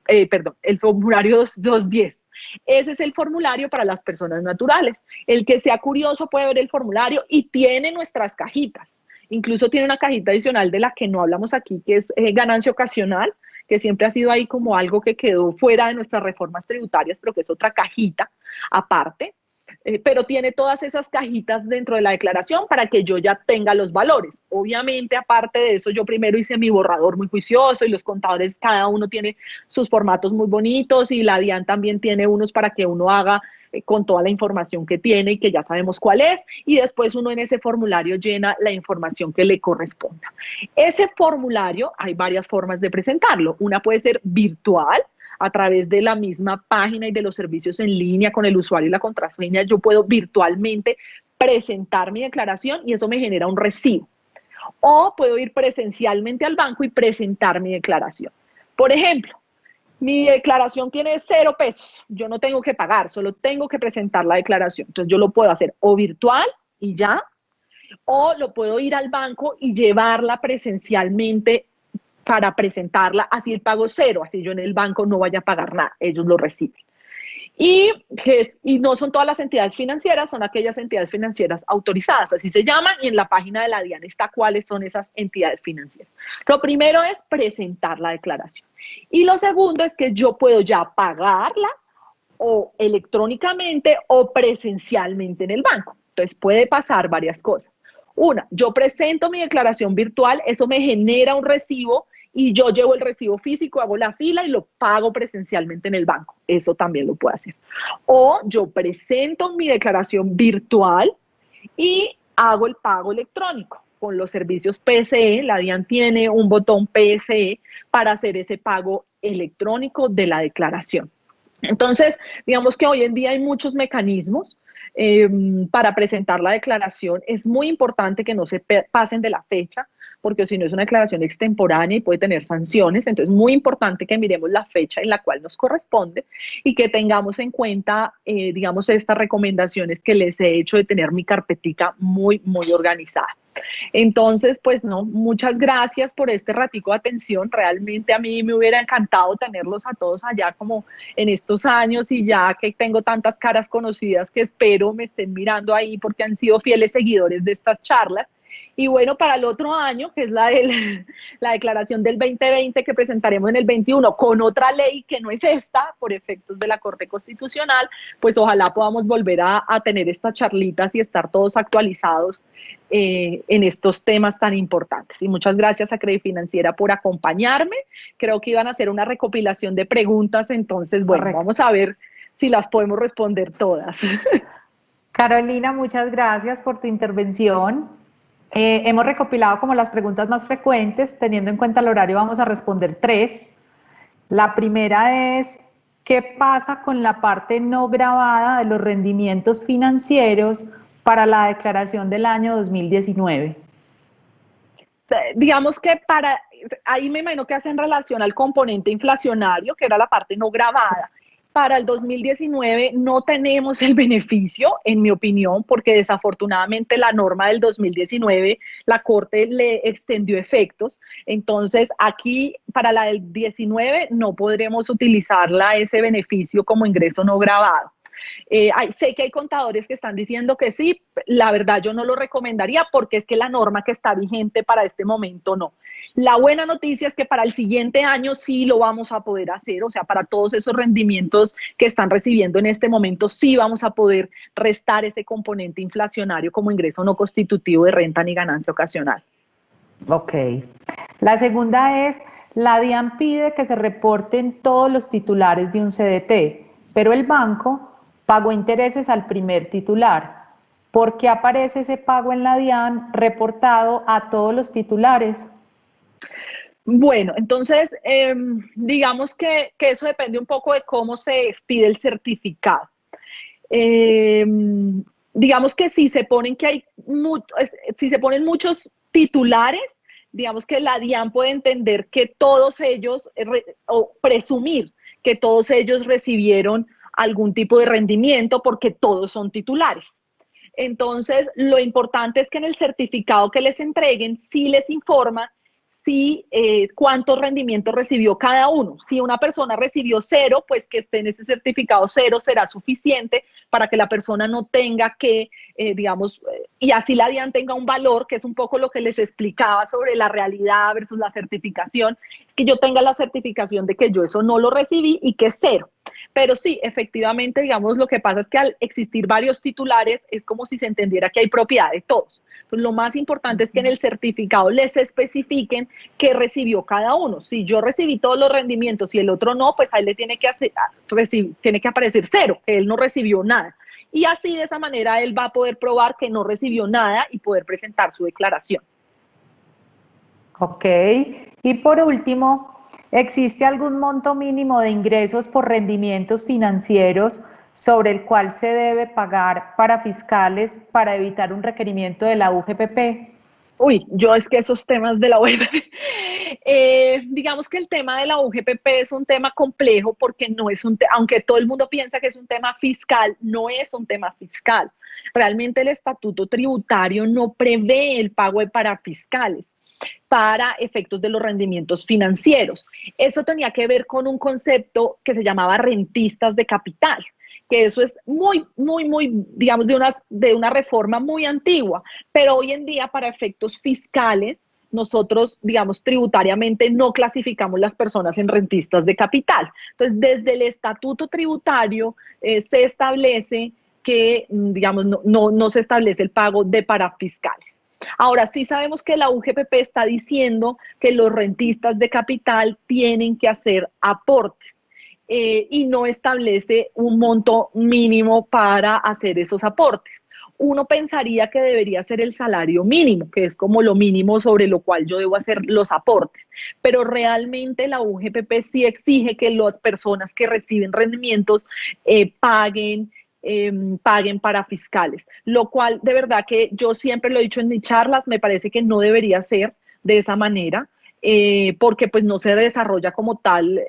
el formulario 210. Ese es el formulario para las personas naturales. El que sea curioso puede ver el formulario y tiene nuestras cajitas. Incluso tiene una cajita adicional de la que no hablamos aquí, que es ganancia ocasional, que siempre ha sido ahí como algo que quedó fuera de nuestras reformas tributarias, pero que es otra cajita aparte. Pero tiene todas esas cajitas dentro de la declaración para que yo ya tenga los valores. Obviamente, aparte de eso, yo primero hice mi borrador muy juicioso y los contadores, cada uno tiene sus formatos muy bonitos y la DIAN también tiene unos para que uno haga con toda la información que tiene y que ya sabemos cuál es, y después uno en ese formulario llena la información que le corresponda. Ese formulario hay varias formas de presentarlo. Una puede ser virtual, a través de la misma página y de los servicios en línea con el usuario y la contraseña, yo puedo virtualmente presentar mi declaración y eso me genera un recibo. O puedo ir presencialmente al banco y presentar mi declaración. Por ejemplo, mi declaración tiene 0 pesos, yo no tengo que pagar, solo tengo que presentar la declaración. Entonces yo lo puedo hacer o virtual y ya, o lo puedo ir al banco y llevarla presencialmente para presentarla, así el pago 0, así yo en el banco no vaya a pagar nada, ellos lo reciben. Y no son todas las entidades financieras, son aquellas entidades financieras autorizadas, así se llaman, y en la página de la DIAN está cuáles son esas entidades financieras. Lo primero es presentar la declaración. Y lo segundo es que yo puedo ya pagarla o electrónicamente o presencialmente en el banco. Entonces puede pasar varias cosas. Una, yo presento mi declaración virtual, eso me genera un recibo y yo llevo el recibo físico, hago la fila y lo pago presencialmente en el banco. Eso también lo puedo hacer. O yo presento mi declaración virtual y hago el pago electrónico con los servicios PSE. La DIAN tiene un botón PSE para hacer ese pago electrónico de la declaración. Entonces, digamos que hoy en día hay muchos mecanismos para presentar la declaración. Es muy importante que no se pasen de la fecha, porque si no es una declaración extemporánea y puede tener sanciones. Entonces, es muy importante que miremos la fecha en la cual nos corresponde y que tengamos en cuenta, digamos, estas recomendaciones que les he hecho de tener mi carpetica muy, muy organizada. Entonces, pues no, muchas gracias por este ratico de atención. Realmente a mí me hubiera encantado tenerlos a todos allá como en estos años y ya que tengo tantas caras conocidas que espero me estén mirando ahí porque han sido fieles seguidores de estas charlas. Y bueno, para el otro año, que es la declaración del 2020 que presentaremos en el 21 con otra ley que no es esta, por efectos de la Corte Constitucional, pues ojalá podamos volver a tener estas charlitas y estar todos actualizados en estos temas tan importantes. Y muchas gracias a Credifinanciera por acompañarme. Creo que iban a hacer una recopilación de preguntas, entonces, bueno, correcto, vamos a ver si las podemos responder todas. Carolina, muchas gracias por tu intervención. Hemos recopilado como las preguntas más frecuentes, teniendo en cuenta el horario vamos a responder 3. La primera es, ¿qué pasa con la parte no grabada de los rendimientos financieros para la declaración del año 2019? Digamos que ahí me imagino que hacen relación al componente inflacionario, que era la parte no grabada. Para el 2019 no tenemos el beneficio, en mi opinión, porque desafortunadamente la norma del 2019, la Corte le extendió efectos. Entonces, aquí para la del 19 no podremos utilizarla ese beneficio como ingreso no grabado. Sé que hay contadores que están diciendo que sí, la verdad yo no lo recomendaría porque es que la norma que está vigente para este momento no. La buena noticia es que para el siguiente año sí lo vamos a poder hacer, o sea, para todos esos rendimientos que están recibiendo en este momento sí vamos a poder restar ese componente inflacionario como ingreso no constitutivo de renta ni ganancia ocasional. Ok. La segunda es, la DIAN pide que se reporten todos los titulares de un CDT, pero el banco pagó intereses al primer titular. ¿Por qué aparece ese pago en la DIAN reportado a todos los titulares? Bueno, entonces, digamos que eso depende un poco de cómo se expide el certificado. digamos que si se ponen si se ponen muchos titulares, digamos que la DIAN puede entender que todos ellos, o presumir que todos ellos recibieron algún tipo de rendimiento porque todos son titulares. Entonces, lo importante es que en el certificado que les entreguen, sí les informa si cuántos rendimientos recibió cada uno. Si una persona recibió 0, pues que esté en ese certificado 0 será suficiente para que la persona no tenga que, y así la DIAN tenga un valor, que es un poco lo que les explicaba sobre la realidad versus la certificación, es que yo tenga la certificación de que yo eso no lo recibí y que es 0. Pero sí, efectivamente, digamos, lo que pasa es que al existir varios titulares es como si se entendiera que hay propiedad de todos. Entonces, lo más importante es que en el certificado les especifiquen qué recibió cada uno. Si yo recibí todos los rendimientos y el otro no, pues ahí le tiene que aparecer 0, que él no recibió nada. Y así, de esa manera, él va a poder probar que no recibió nada y poder presentar su declaración. Ok. Y por último, ¿existe algún monto mínimo de ingresos por rendimientos financieros sobre el cual se debe pagar para fiscales para evitar un requerimiento de la UGPP? Uy, yo es que esos temas de la UGPP, digamos que el tema de la UGPP es un tema complejo porque no es aunque todo el mundo piensa que es un tema fiscal, no es un tema fiscal. Realmente el estatuto tributario no prevé el pago de parafiscales para efectos de los rendimientos financieros. Eso tenía que ver con un concepto que se llamaba rentistas de capital, que eso es muy, digamos, de una reforma muy antigua, pero hoy en día para efectos fiscales, nosotros, digamos, tributariamente no clasificamos las personas en rentistas de capital. Entonces, desde el estatuto tributario se establece que, digamos, no se establece el pago de parafiscales. Ahora, sí sabemos que la UGPP está diciendo que los rentistas de capital tienen que hacer aportes. Y no establece un monto mínimo para hacer esos aportes. Uno pensaría que debería ser el salario mínimo, que es como lo mínimo sobre lo cual yo debo hacer los aportes, pero realmente la UGPP sí exige que las personas que reciben rendimientos paguen para fiscales, lo cual de verdad que yo siempre lo he dicho en mis charlas, me parece que no debería ser de esa manera. Porque pues no se desarrolla como tal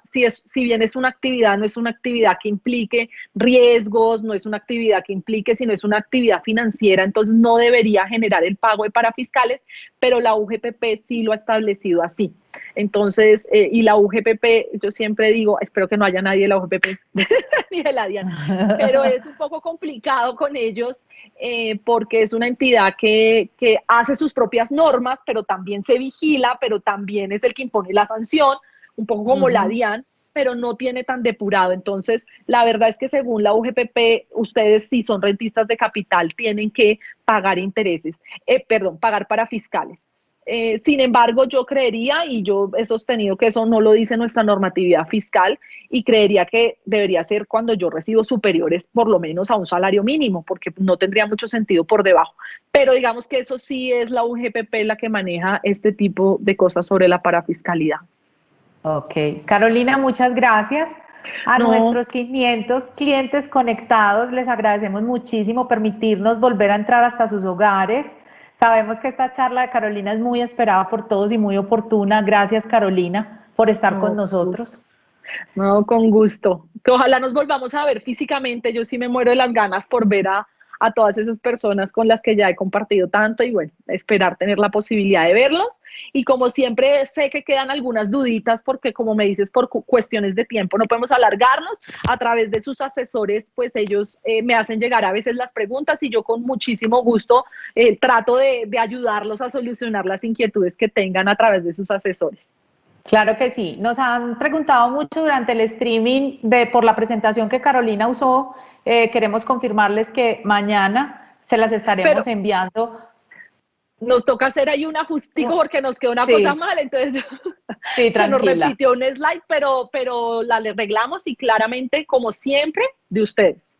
si bien es una actividad, no es una actividad que implique riesgos, no es una actividad que implique, sino es una actividad financiera, entonces no debería generar el pago de parafiscales, pero la UGPP sí lo ha establecido así. Entonces, y la UGPP, yo siempre digo, espero que no haya nadie de la UGPP ni de la DIAN, pero es un poco complicado con ellos porque es una entidad que hace sus propias normas, pero también se vigila, pero también es el que impone la sanción, un poco como la DIAN, pero no tiene tan depurado. Entonces, la verdad es que según la UGPP, ustedes si son rentistas de capital tienen que pagar intereses, pagar para fiscales. Sin embargo, yo creería, y yo he sostenido que eso no lo dice nuestra normatividad fiscal, y creería que debería ser cuando yo recibo superiores por lo menos a un salario mínimo, porque no tendría mucho sentido por debajo. Pero digamos que eso sí es la UGPP la que maneja este tipo de cosas sobre la parafiscalidad. Ok. Carolina, muchas gracias. A nuestros 500 clientes conectados les agradecemos muchísimo permitirnos volver a entrar hasta sus hogares. Sabemos que esta charla de Carolina es muy esperada por todos y muy oportuna. Gracias, Carolina, por estar con nosotros. No, con gusto. Que ojalá nos volvamos a ver físicamente. Yo sí me muero de las ganas por ver a todas esas personas con las que ya he compartido tanto y bueno, esperar tener la posibilidad de verlos. Y como siempre sé que quedan algunas duditas porque como me dices, por cuestiones de tiempo no podemos alargarnos, a través de sus asesores, pues ellos me hacen llegar a veces las preguntas y yo con muchísimo gusto trato de ayudarlos a solucionar las inquietudes que tengan a través de sus asesores. Claro que sí. Nos han preguntado mucho durante el streaming por la presentación que Carolina usó. Queremos confirmarles que mañana se las estaremos enviando. Nos toca hacer ahí un ajustico porque nos quedó una cosa mal, entonces sí, se nos repitió un slide, pero la arreglamos y claramente, como siempre, de ustedes.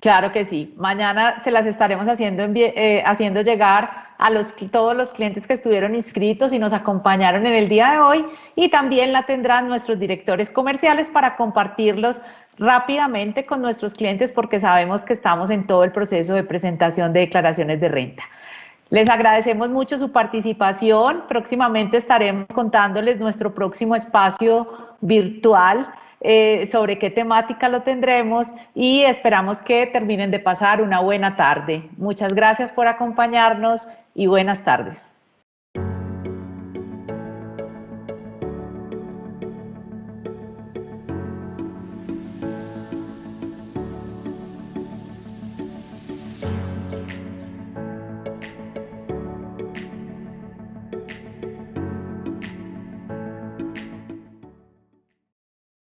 Claro que sí. Mañana se las estaremos haciendo llegar a todos los clientes que estuvieron inscritos y nos acompañaron en el día de hoy, y también la tendrán nuestros directores comerciales para compartirlos rápidamente con nuestros clientes, porque sabemos que estamos en todo el proceso de presentación de declaraciones de renta. Les agradecemos mucho su participación. Próximamente estaremos contándoles nuestro próximo espacio virtual, sobre qué temática lo tendremos, y esperamos que terminen de pasar una buena tarde. Muchas gracias por acompañarnos y buenas tardes.